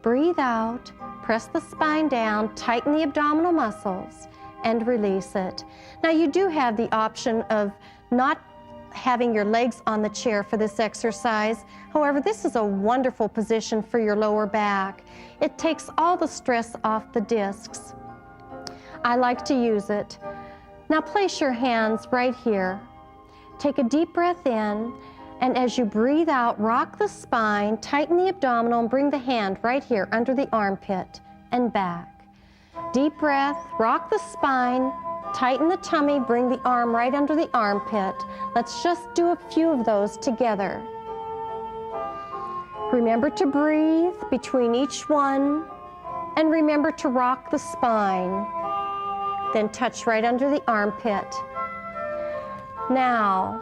Breathe out, press the spine down, tighten the abdominal muscles, and release it. Now, you do have the option of not having your legs on the chair for this exercise. However, this is a wonderful position for your lower back. It takes all the stress off the discs. I like to use it. Now place your hands right here. Take a deep breath in, and as you breathe out, rock the spine, tighten the abdominal, and bring the hand right here under the armpit and back. Deep breath, rock the spine, tighten the tummy, bring the arm right under the armpit. Let's just do a few of those together. Remember to breathe between each one, and remember to rock the spine. Then touch right under the armpit. Now,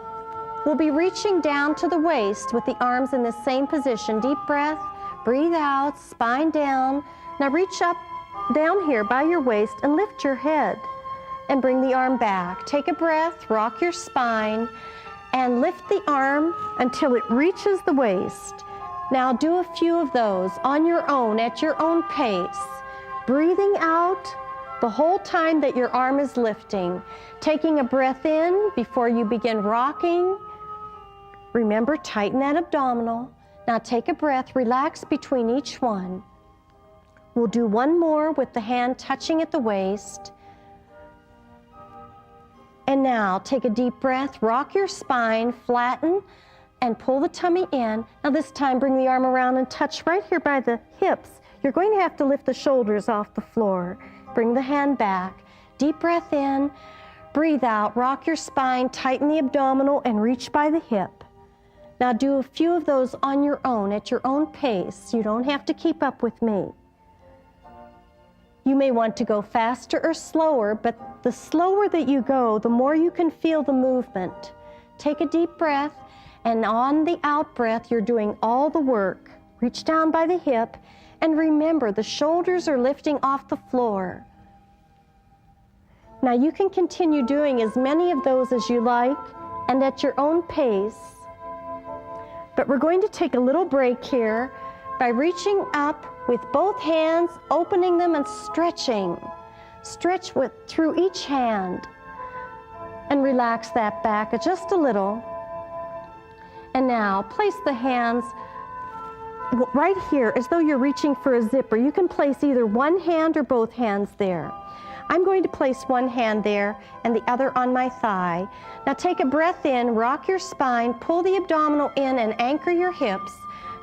we'll be reaching down to the waist with the arms in the same position. Deep breath, breathe out, spine down. Now reach up down here by your waist and lift your head and bring the arm back. Take a breath, rock your spine, and lift the arm until it reaches the waist. Now do a few of those on your own, at your own pace. Breathing out the whole time that your arm is lifting. Taking a breath in before you begin rocking. Remember, tighten that abdominal. Now take a breath, relax between each one. We'll do one more with the hand touching at the waist. And now take a deep breath, rock your spine, flatten, and pull the tummy in. Now this time bring the arm around and touch right here by the hips. You're going to have to lift the shoulders off the floor. Bring the hand back. Deep breath in, breathe out, rock your spine, tighten the abdominal, and reach by the hip. Now do a few of those on your own, at your own pace. You don't have to keep up with me. You may want to go faster or slower, but the slower that you go, the more you can feel the movement. Take a deep breath, and on the out breath, you're doing all the work. Reach down by the hip, and remember, the shoulders are lifting off the floor. Now you can continue doing as many of those as you like, and at your own pace. But we're going to take a little break here by reaching up with both hands, opening them and stretching. Stretch through each hand and relax that back just a little. And now place the hands right here as though you're reaching for a zipper. You can place either one hand or both hands there. I'm going to place one hand there and the other on my thigh. Now take a breath in, rock your spine, pull the abdominal in and anchor your hips.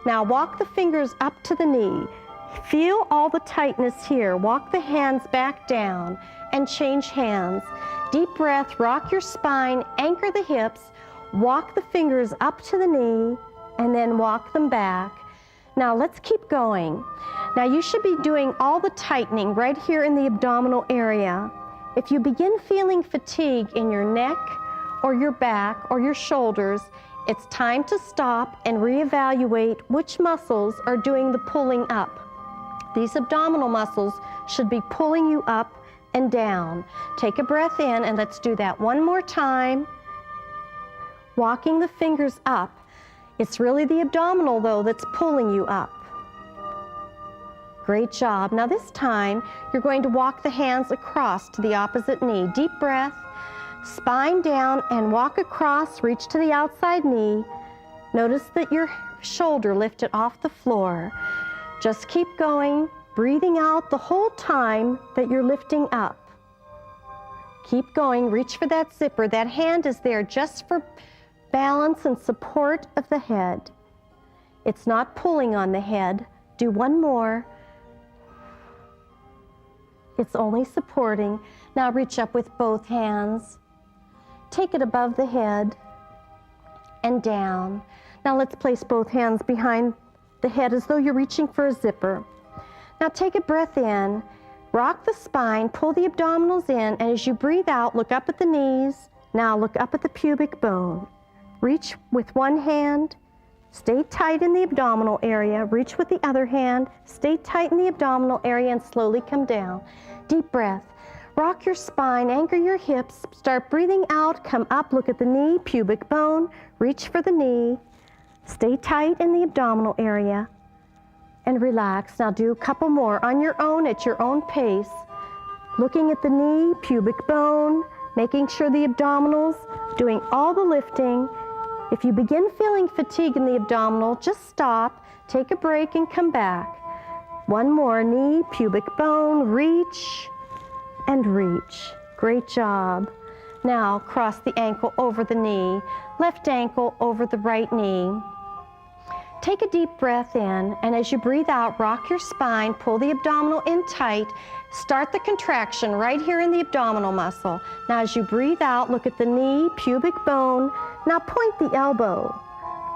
Now walk the fingers up to the knee. Feel all the tightness here. Walk the hands back down and change hands. Deep breath, rock your spine, anchor the hips, walk the fingers up to the knee, and then walk them back. Now let's keep going. Now you should be doing all the tightening right here in the abdominal area. If you begin feeling fatigue in your neck or your back or your shoulders, it's time to stop and reevaluate which muscles are doing the pulling up. These abdominal muscles should be pulling you up and down. Take a breath in and let's do that one more time. Walking the fingers up. It's really the abdominal though that's pulling you up. Great job. Now this time you're going to walk the hands across to the opposite knee. Deep breath, spine down and walk across, reach to the outside knee. Notice that your shoulder lifted off the floor. Just keep going, breathing out the whole time that you're lifting up. Keep going, reach for that zipper. That hand is there just for balance and support of the head. It's not pulling on the head. Do one more. It's only supporting. Now reach up with both hands. Take it above the head and down. Now let's place both hands behind the head as though you're reaching for a zipper. Now take a breath in, rock the spine, pull the abdominals in, and as you breathe out, look up at the knees. Now look up at the pubic bone. Reach with one hand, stay tight in the abdominal area, reach with the other hand, stay tight in the abdominal area and slowly come down. Deep breath. Rock your spine, anchor your hips, start breathing out, come up, look at the knee, pubic bone, reach for the knee, stay tight in the abdominal area, and relax. Now do a couple more on your own at your own pace. Looking at the knee, pubic bone, making sure the abdominals doing all the lifting. If you begin feeling fatigue in the abdominal, just stop, take a break, and come back. One more, knee, pubic bone, reach, and reach. Great job. Now, cross the ankle over the knee, left ankle over the right knee. Take a deep breath in, and as you breathe out, rock your spine, pull the abdominal in tight. Start the contraction right here in the abdominal muscle. Now, as you breathe out, look at the knee, pubic bone. Now, point the elbow.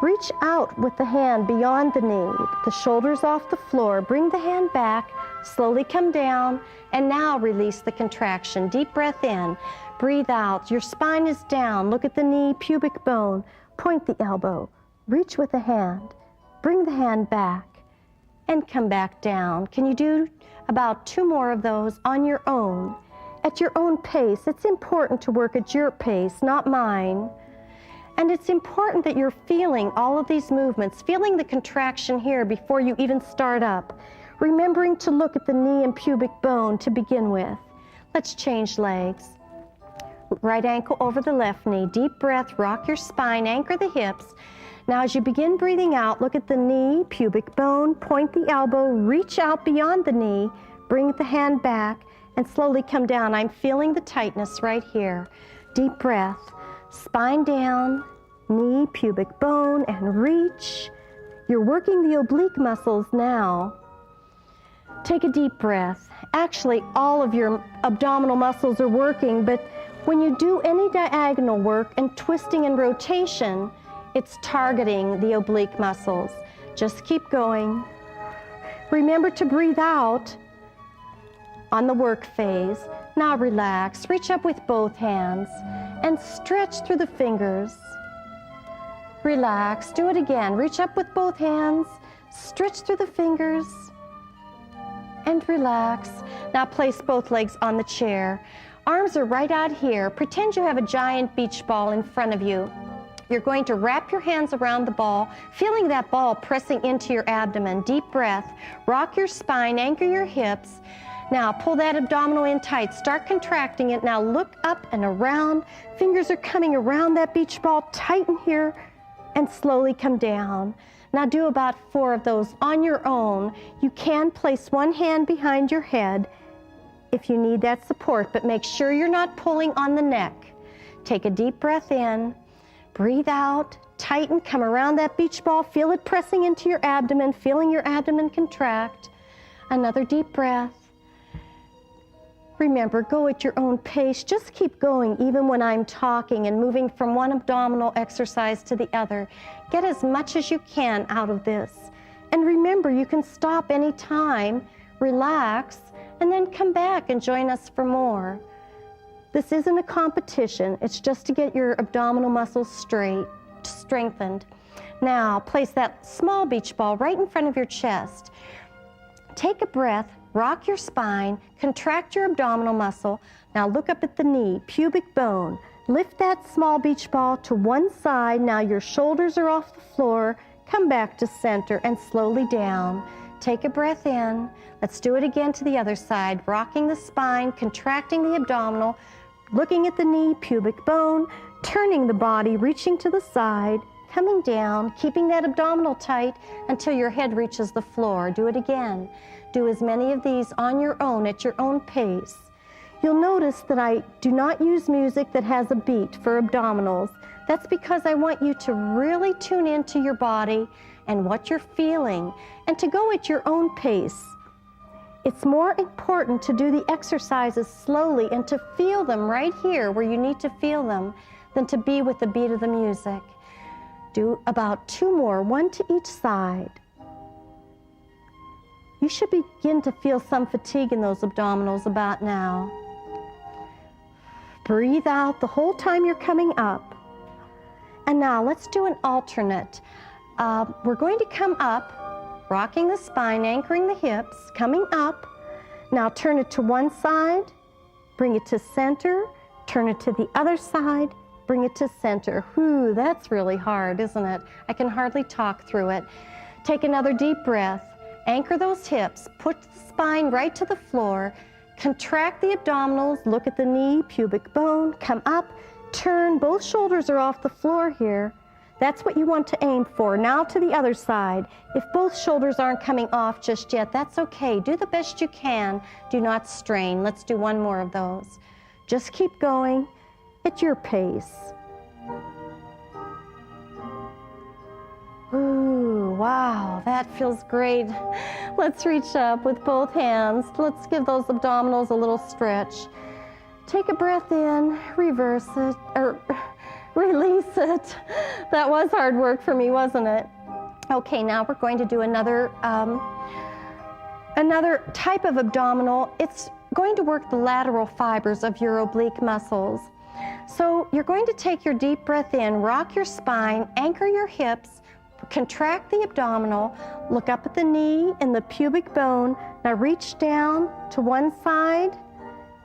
Reach out with the hand beyond the knee, the shoulders off the floor. Bring the hand back, slowly come down, and now release the contraction. Deep breath in, breathe out. Your spine is down. Look at the knee, pubic bone. Point the elbow. Reach with the hand. Bring the hand back and come back down. Can you do about 2 more of those on your own, at your own pace? It's important to work at your pace, not mine. And it's important that you're feeling all of these movements, feeling the contraction here before you even start up, remembering to look at the knee and pubic bone to begin with. Let's change legs. Right ankle over the left knee. Deep breath, rock your spine, anchor the hips. Now, as you begin breathing out, look at the knee, pubic bone, point the elbow, reach out beyond the knee, bring the hand back, and slowly come down. I'm feeling the tightness right here. Deep breath, spine down, knee, pubic bone, and reach. You're working the oblique muscles now. Take a deep breath. Actually, all of your abdominal muscles are working, but when you do any diagonal work and twisting and rotation, it's targeting the oblique muscles. Just keep going. Remember to breathe out on the work phase. Now relax, reach up with both hands and stretch through the fingers. Relax, do it again. Reach up with both hands, stretch through the fingers, and relax. Now place both legs on the chair. Arms are right out here. Pretend you have a giant beach ball in front of you. You're going to wrap your hands around the ball, feeling that ball pressing into your abdomen. Deep breath, rock your spine, anchor your hips. Now pull that abdominal in tight, start contracting it. Now look up and around. Fingers are coming around that beach ball. Tighten here and slowly come down. Now do about 4 of those on your own. You can place one hand behind your head if you need that support, but make sure you're not pulling on the neck. Take a deep breath in. Breathe out, tighten, come around that beach ball, feel it pressing into your abdomen, feeling your abdomen contract. Another deep breath. Remember, go at your own pace. Just keep going even when I'm talking and moving from one abdominal exercise to the other. Get as much as you can out of this. And remember, you can stop anytime, relax, and then come back and join us for more. This isn't a competition, it's just to get your abdominal muscles strengthened. Now, place that small beach ball right in front of your chest. Take a breath, rock your spine, contract your abdominal muscle. Now look up at the knee, pubic bone. Lift that small beach ball to one side. Now your shoulders are off the floor. Come back to center and slowly down. Take a breath in. Let's do it again to the other side, rocking the spine, contracting the abdominal, looking at the knee, pubic bone, turning the body, reaching to the side, coming down, keeping that abdominal tight until your head reaches the floor. Do it again. Do as many of these on your own at your own pace. You'll notice that I do not use music that has a beat for abdominals. That's because I want you to really tune into your body and what you're feeling and to go at your own pace. It's more important to do the exercises slowly and to feel them right here where you need to feel them than to be with the beat of the music. Do about 2 more, 1 to each side. You should begin to feel some fatigue in those abdominals about now. Breathe out the whole time you're coming up. And now let's do an alternate. We're going to come up, rocking the spine, anchoring the hips, coming up. Now turn it to one side, bring it to center, turn it to the other side, bring it to center. Whew, that's really hard, isn't it? I can hardly talk through it. Take another deep breath, anchor those hips, put the spine right to the floor, contract the abdominals, look at the knee, pubic bone, come up, turn, both shoulders are off the floor here. That's what you want to aim for. Now to the other side. If both shoulders aren't coming off just yet, that's okay. Do the best you can. Do not strain. Let's do one more of those. Just keep going at your pace. Ooh, wow, that feels great. Let's reach up with both hands. Let's give those abdominals a little stretch. Take a breath in, reverse it, or release it. That was hard work for me, wasn't it? Okay, now we're going to do another type of abdominal. It's going to work the lateral fibers of your oblique muscles. So you're going to take your deep breath in, rock your spine, anchor your hips, contract the abdominal, look up at the knee and the pubic bone. Now reach down to one side,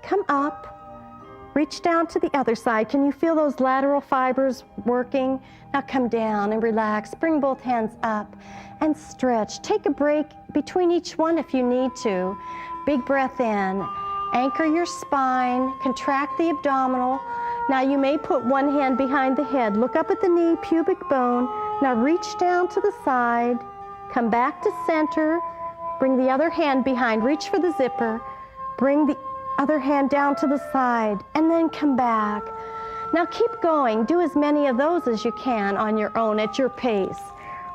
come up, reach down to the other side. Can you feel those lateral fibers working? Now come down and relax. Bring both hands up and stretch. Take a break between each one if you need to. Big breath in. Anchor your spine, contract the abdominal. Now you may put one hand behind the head. Look up at the knee, pubic bone. Now reach down to the side. Come back to center. Bring the other hand behind. Reach for the zipper. Bring the other hand down to the side, and then come back. Now keep going. Do as many of those as you can on your own at your pace.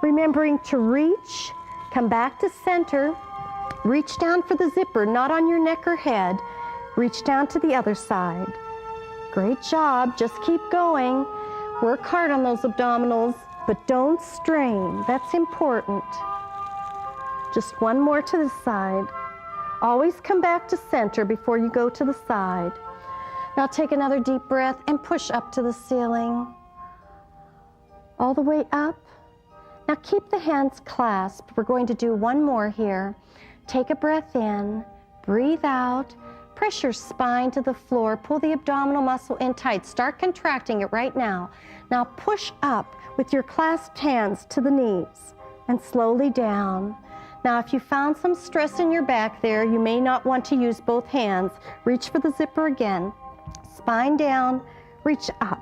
Remembering to reach, come back to center, reach down for the zipper, not on your neck or head. Reach down to the other side. Great job. Just keep going. Work hard on those abdominals, but don't strain. That's important. Just one more to the side. Always come back to center before you go to the side. Now take another deep breath and push up to the ceiling. All the way up. Now keep the hands clasped. We're going to do one more here. Take a breath in, breathe out, press your spine to the floor, pull the abdominal muscle in tight. Start contracting it right now. Now push up with your clasped hands to the knees and slowly down. Now, if you found some stress in your back there, you may not want to use both hands. Reach for the zipper again. Spine down, reach up.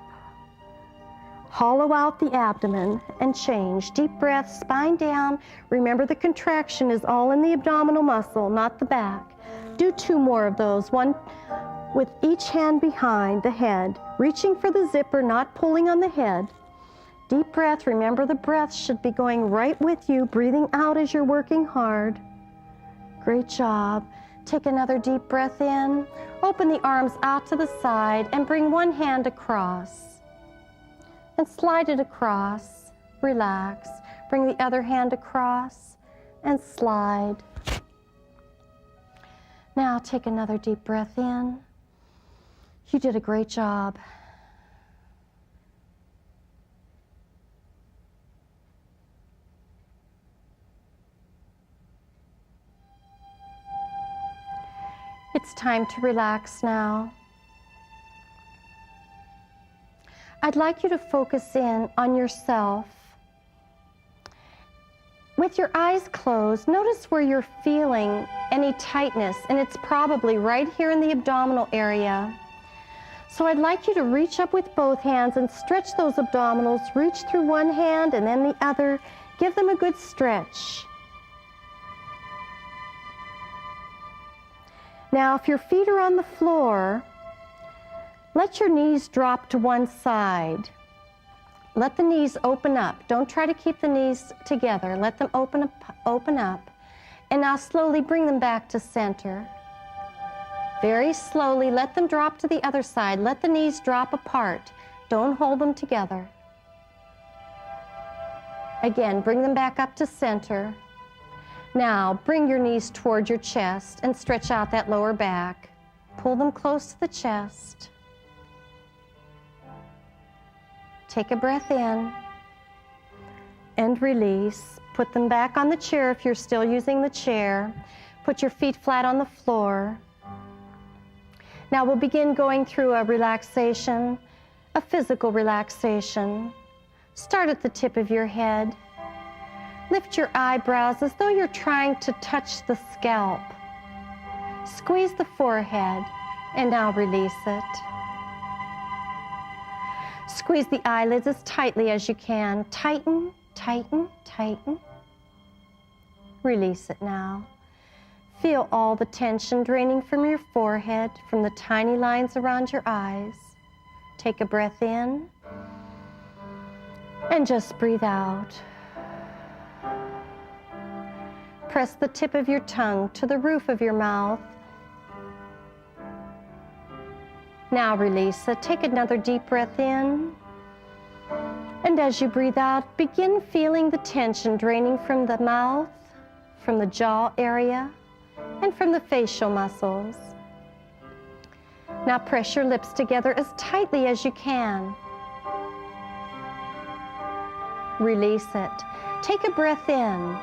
Hollow out the abdomen and change. Deep breath, spine down. Remember, the contraction is all in the abdominal muscle, not the back. Do two more of those, one with each hand behind the head, reaching for the zipper, not pulling on the head. Deep breath. Remember, the breath should be going right with you, breathing out as you're working hard. Great job. Take another deep breath in. Open the arms out to the side and bring one hand across. And slide it across. Relax. Bring the other hand across and slide. Now take another deep breath in. You did a great job. It's time to relax now. I'd like you to focus in on yourself. With your eyes closed, notice where you're feeling any tightness, and it's probably right here in the abdominal area. So I'd like you to reach up with both hands and stretch those abdominals. Reach through one hand and then the other. Give them a good stretch. Now, if your feet are on the floor, let your knees drop to one side. Let the knees open up. Don't try to keep the knees together. Let them open up. And now slowly bring them back to center. Very slowly, let them drop to the other side. Let the knees drop apart. Don't hold them together. Again, bring them back up to center. Now, bring your knees toward your chest and stretch out that lower back. Pull them close to the chest. Take a breath in and release. Put them back on the chair if you're still using the chair. Put your feet flat on the floor. Now we'll begin going through a relaxation, a physical relaxation. Start at the tip of your head. Lift your eyebrows as though you're trying to touch the scalp. Squeeze the forehead and now release it. Squeeze the eyelids as tightly as you can. Tighten, tighten, tighten. Release it now. Feel all the tension draining from your forehead, from the tiny lines around your eyes. Take a breath in and just breathe out. Press the tip of your tongue to the roof of your mouth. Now release it. Take another deep breath in. And as you breathe out, begin feeling the tension draining from the mouth, from the jaw area, and from the facial muscles. Now press your lips together as tightly as you can. Release it. Take a breath in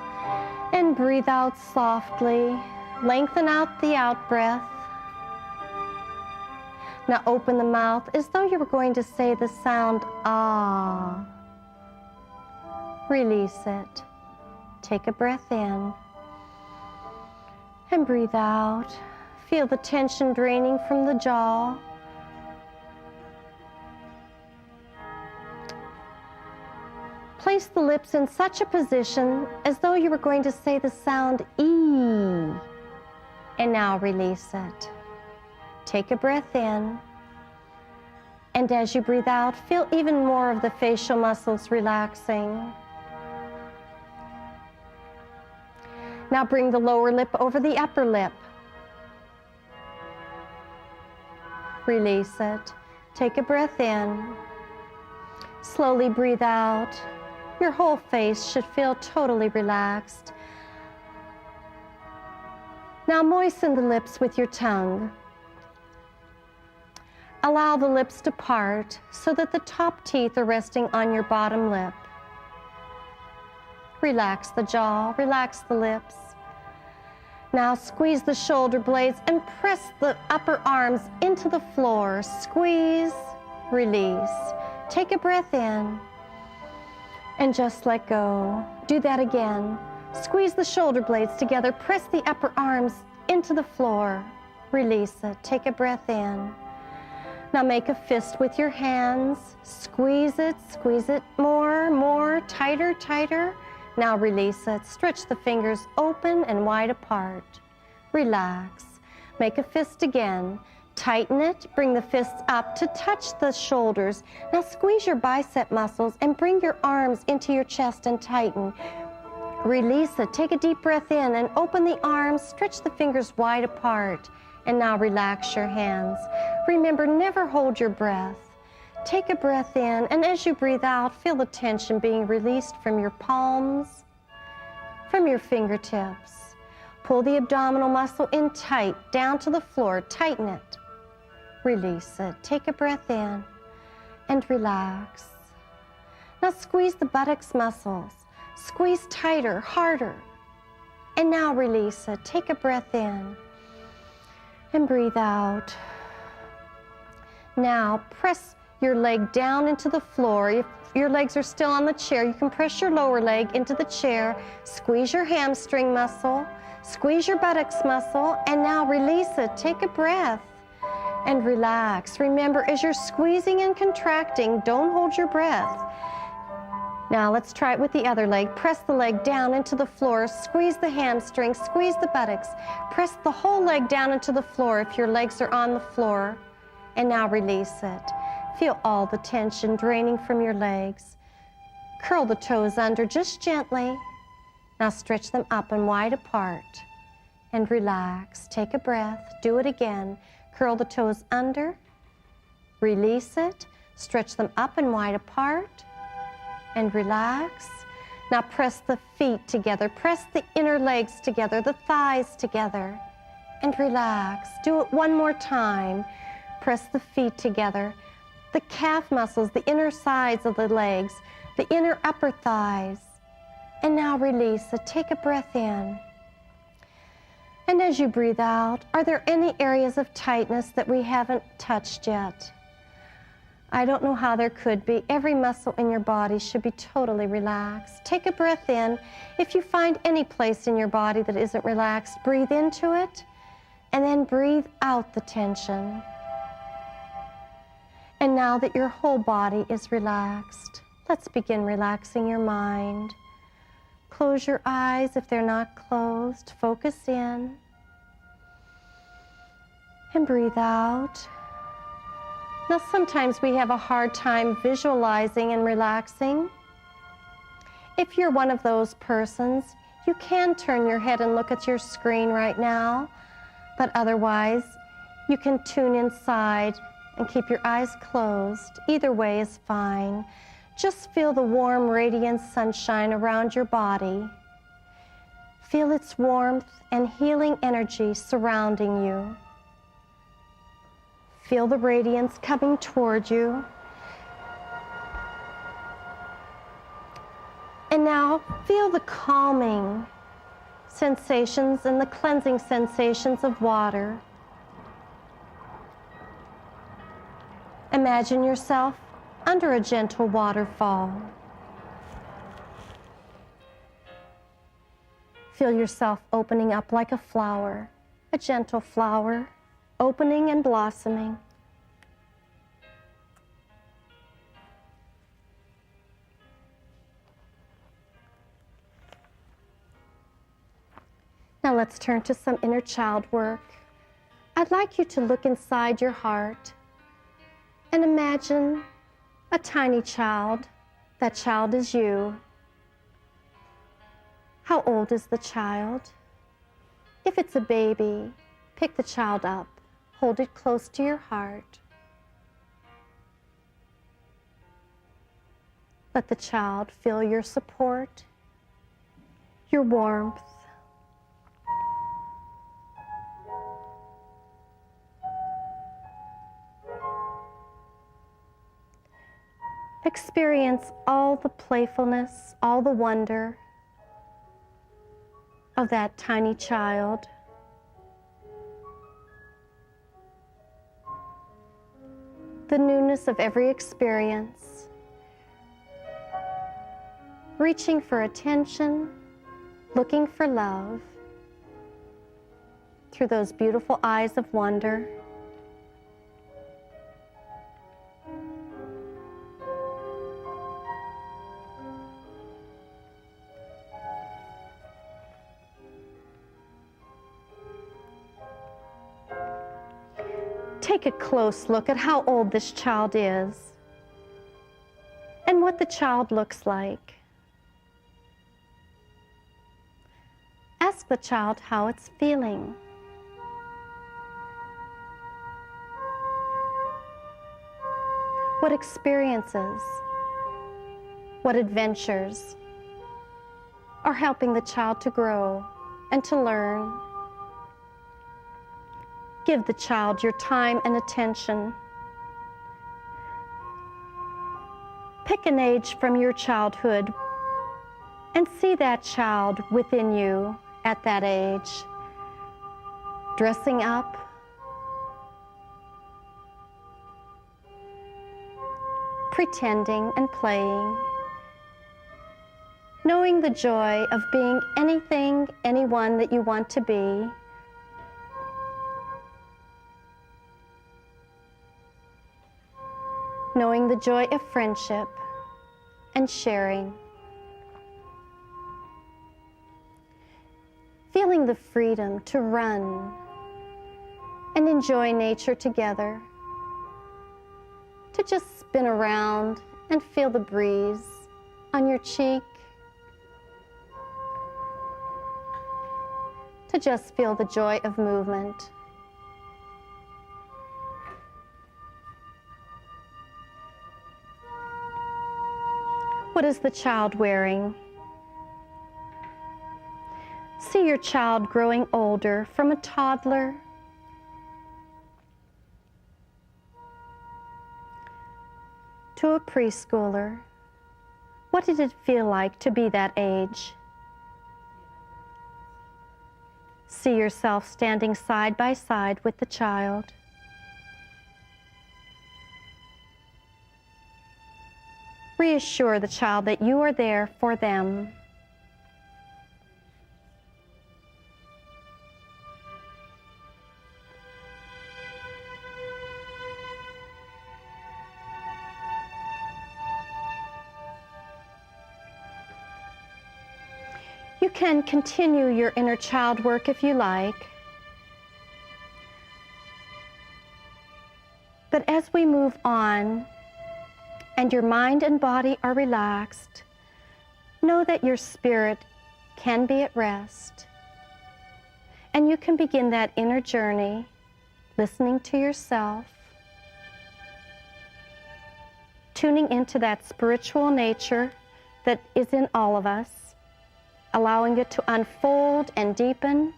and breathe out softly. Lengthen out the out breath. Now open the mouth as though you were going to say the sound ah. Release it. Take a breath in and breathe out. Feel the tension draining from the jaw. Place the lips in such a position as though you were going to say the sound E. And now release it. Take a breath in. And as you breathe out, feel even more of the facial muscles relaxing. Now bring the lower lip over the upper lip. Release it. Take a breath in. Slowly breathe out. Your whole face should feel totally relaxed. Now moisten the lips with your tongue. Allow the lips to part so that the top teeth are resting on your bottom lip. Relax the jaw, relax the lips. Now squeeze the shoulder blades and press the upper arms into the floor. Squeeze, release. Take a breath in and just let go. Do that again. Squeeze the shoulder blades together. Press the upper arms into the floor. Release it. Take a breath in. Now make a fist with your hands. Squeeze it more, tighter, tighter. Now release it. Stretch the fingers open and wide apart. Relax. Make a fist again. Tighten it. Bring the fists up to touch the shoulders. Now squeeze your bicep muscles and bring your arms into your chest and tighten. Release it. Take a deep breath in and open the arms. Stretch the fingers wide apart. And now relax your hands. Remember, never hold your breath. Take a breath in, and as you breathe out, feel the tension being released from your palms, from your fingertips. Pull the abdominal muscle in tight, down to the floor. Tighten it. Release it. Take a breath in and relax. Now squeeze the buttocks muscles. Squeeze tighter, harder. And now release it. Take a breath in and breathe out. Now press your leg down into the floor. If your legs are still on the chair, you can press your lower leg into the chair. Squeeze your hamstring muscle. Squeeze your buttocks muscle. And now release it. Take a breath and relax. Remember, as you're squeezing and contracting, don't hold your breath. Now let's try it with the other leg. Press the leg down into the floor. Squeeze the hamstring. Squeeze the buttocks. Press the whole leg down into the floor if your legs are on the floor. And now release it. Feel all the tension draining from your legs. Curl the toes under just gently. Now stretch them up and wide apart. And relax. Take a breath. Do it again. Curl the toes under. Release it. Stretch them up and wide apart. And relax. Now press the feet together. Press the inner legs together, the thighs together. And relax. Do it one more time. Press the feet together. The calf muscles, the inner sides of the legs, the inner upper thighs. And now release it. Take a breath in. And as you breathe out, are there any areas of tightness that we haven't touched yet? I don't know how there could be. Every muscle in your body should be totally relaxed. Take a breath in. If you find any place in your body that isn't relaxed, breathe into it and then breathe out the tension. And now that your whole body is relaxed, let's begin relaxing your mind. Close your eyes if they're not closed. Focus in. And breathe out. Now, sometimes we have a hard time visualizing and relaxing. If you're one of those persons, you can turn your head and look at your screen right now, but otherwise, you can tune inside and keep your eyes closed. Either way is fine. Just feel the warm, radiant sunshine around your body. Feel its warmth and healing energy surrounding you. Feel the radiance coming toward you. And now feel the calming sensations and the cleansing sensations of water. Imagine yourself under a gentle waterfall. Feel yourself opening up like a flower, a gentle flower, opening and blossoming. Now let's turn to some inner child work. I'd like you to look inside your heart and imagine a tiny child. That child is you. How old is the child? If it's a baby, pick the child up, hold it close to your heart. Let the child feel your support, your warmth. Experience all the playfulness, all the wonder of that tiny child. The newness of every experience. Reaching for attention, looking for love through those beautiful eyes of wonder. Take a close look at how old this child is and what the child looks like. Ask the child how it's feeling. What experiences, what adventures are helping the child to grow and to learn. Give the child your time and attention. Pick an age from your childhood and see that child within you at that age, dressing up, pretending and playing, knowing the joy of being anything, anyone that you want to be. Knowing the joy of friendship and sharing. Feeling the freedom to run and enjoy nature together. To just spin around and feel the breeze on your cheek. To just feel the joy of movement. What is the child wearing? See your child growing older from a toddler to a preschooler. What did it feel like to be that age? See yourself standing side by side with the child. Reassure the child that you are there for them. You can continue your inner child work if you like. But as we move on and your mind and body are relaxed, know that your spirit can be at rest. And you can begin that inner journey, listening to yourself, tuning into that spiritual nature that is in all of us, allowing it to unfold and deepen,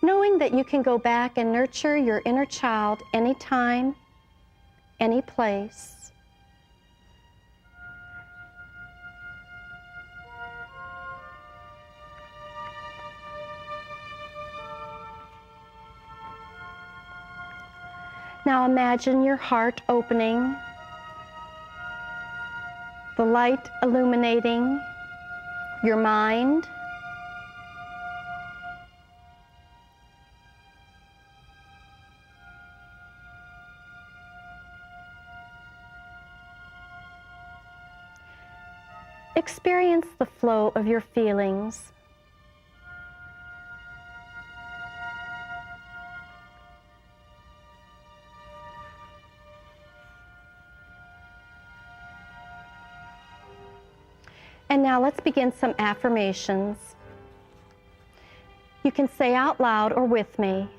knowing that you can go back and nurture your inner child anytime, any place. Now imagine your heart opening, the light illuminating your mind, experience the flow of your feelings. And now let's begin some affirmations. You can say out loud or with me,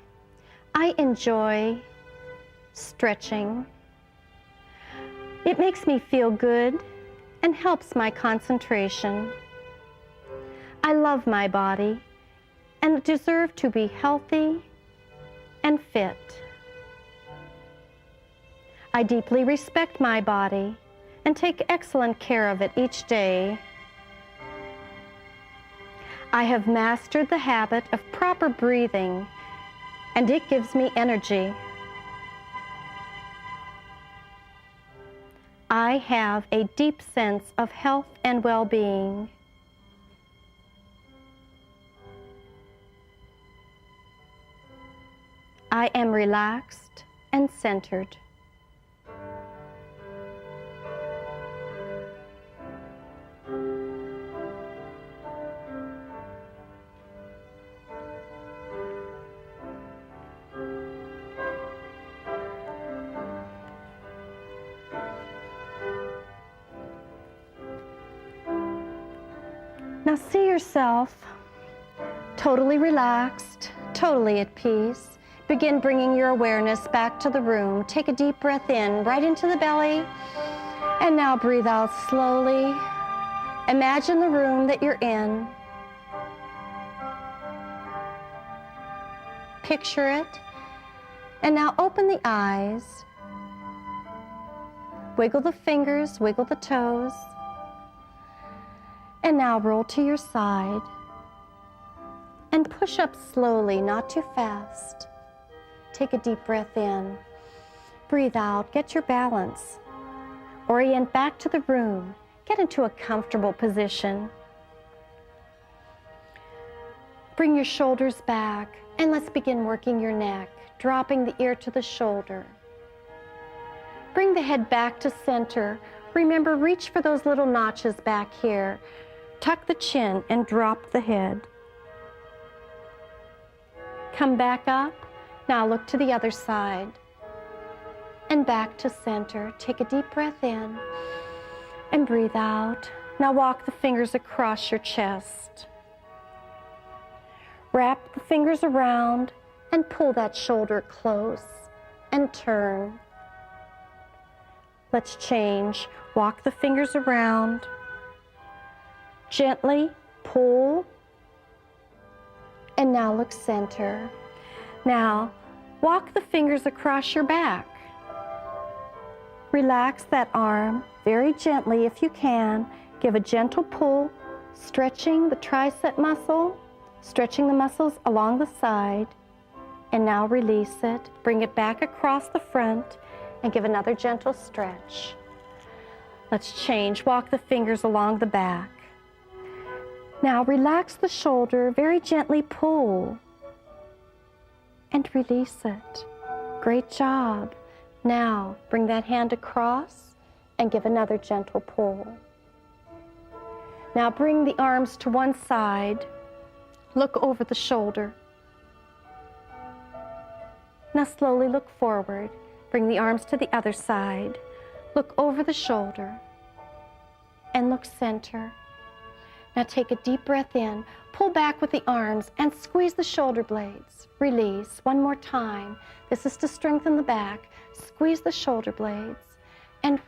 I enjoy stretching. It makes me feel good and helps my concentration. I love my body and deserve to be healthy and fit. I deeply respect my body and take excellent care of it each day. I have mastered the habit of proper breathing, and it gives me energy. I have a deep sense of health and well-being. I am relaxed and centered. Now see yourself totally relaxed, totally at peace. Begin bringing your awareness back to the room. Take a deep breath in, right into the belly, and now breathe out slowly. Imagine the room that you're in. Picture it, and now open the eyes. Wiggle the fingers, wiggle the toes. And now roll to your side and push up slowly, not too fast. Take a deep breath in. Breathe out, get your balance. Orient back to the room. Get into a comfortable position. Bring your shoulders back and let's begin working your neck, dropping the ear to the shoulder. Bring the head back to center. Remember, reach for those little notches back here. Tuck the chin and drop the head. Come back up. Now look to the other side. And back to center. Take a deep breath in and breathe out. Now walk the fingers across your chest. Wrap the fingers around and pull that shoulder close and turn. Let's change. Walk the fingers around. Gently pull, and now look center. Now, walk the fingers across your back. Relax that arm very gently if you can. Give a gentle pull, stretching the tricep muscle, stretching the muscles along the side, and now release it. Bring it back across the front and give another gentle stretch. Let's change. Walk the fingers along the back. Now relax the shoulder, very gently pull and release it. Great job. Now bring that hand across and give another gentle pull. Now bring the arms to one side. Look over the shoulder. Now slowly look forward. Bring the arms to the other side. Look over the shoulder and look center. Now take a deep breath in. Pull back with the arms and squeeze the shoulder blades. Release. One more time. This is to strengthen the back. Squeeze the shoulder blades and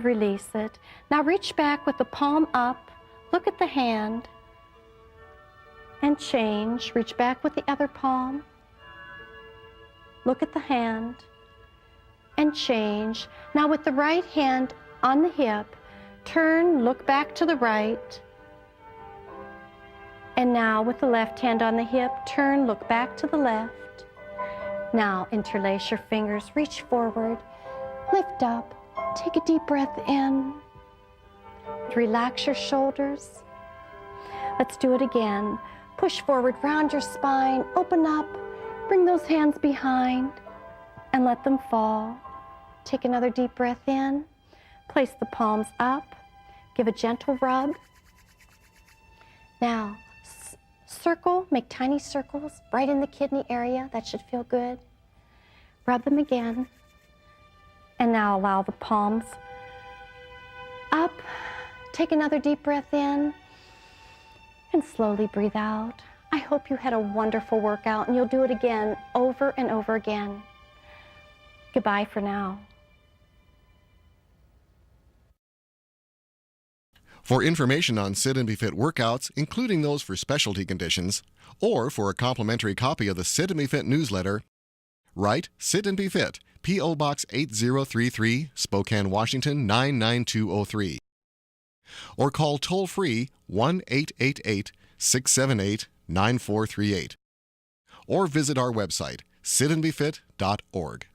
release it. Now reach back with the palm up. Look at the hand and change. Reach back with the other palm. Look at the hand and change. Now with the right hand on the hip, turn, look back to the right. And now with the left hand on the hip, turn, look back to the left. Now interlace your fingers, reach forward, lift up, take a deep breath in. Relax your shoulders. Let's do it again. Push forward, round your spine, open up, bring those hands behind and let them fall. Take another deep breath in. Place the palms up. Give a gentle rub. Now, circle, make tiny circles right in the kidney area. That should feel good. Rub them again. And now allow the palms up. Take another deep breath in and slowly breathe out. I hope you had a wonderful workout and you'll do it again over and over again. Goodbye for now. For information on Sit and Be Fit workouts, including those for specialty conditions, or for a complimentary copy of the Sit and Be Fit newsletter, write Sit and Be Fit, P.O. Box 8033, Spokane, Washington 99203. Or call toll-free 1-888-678-9438. Or visit our website, sitandbefit.org.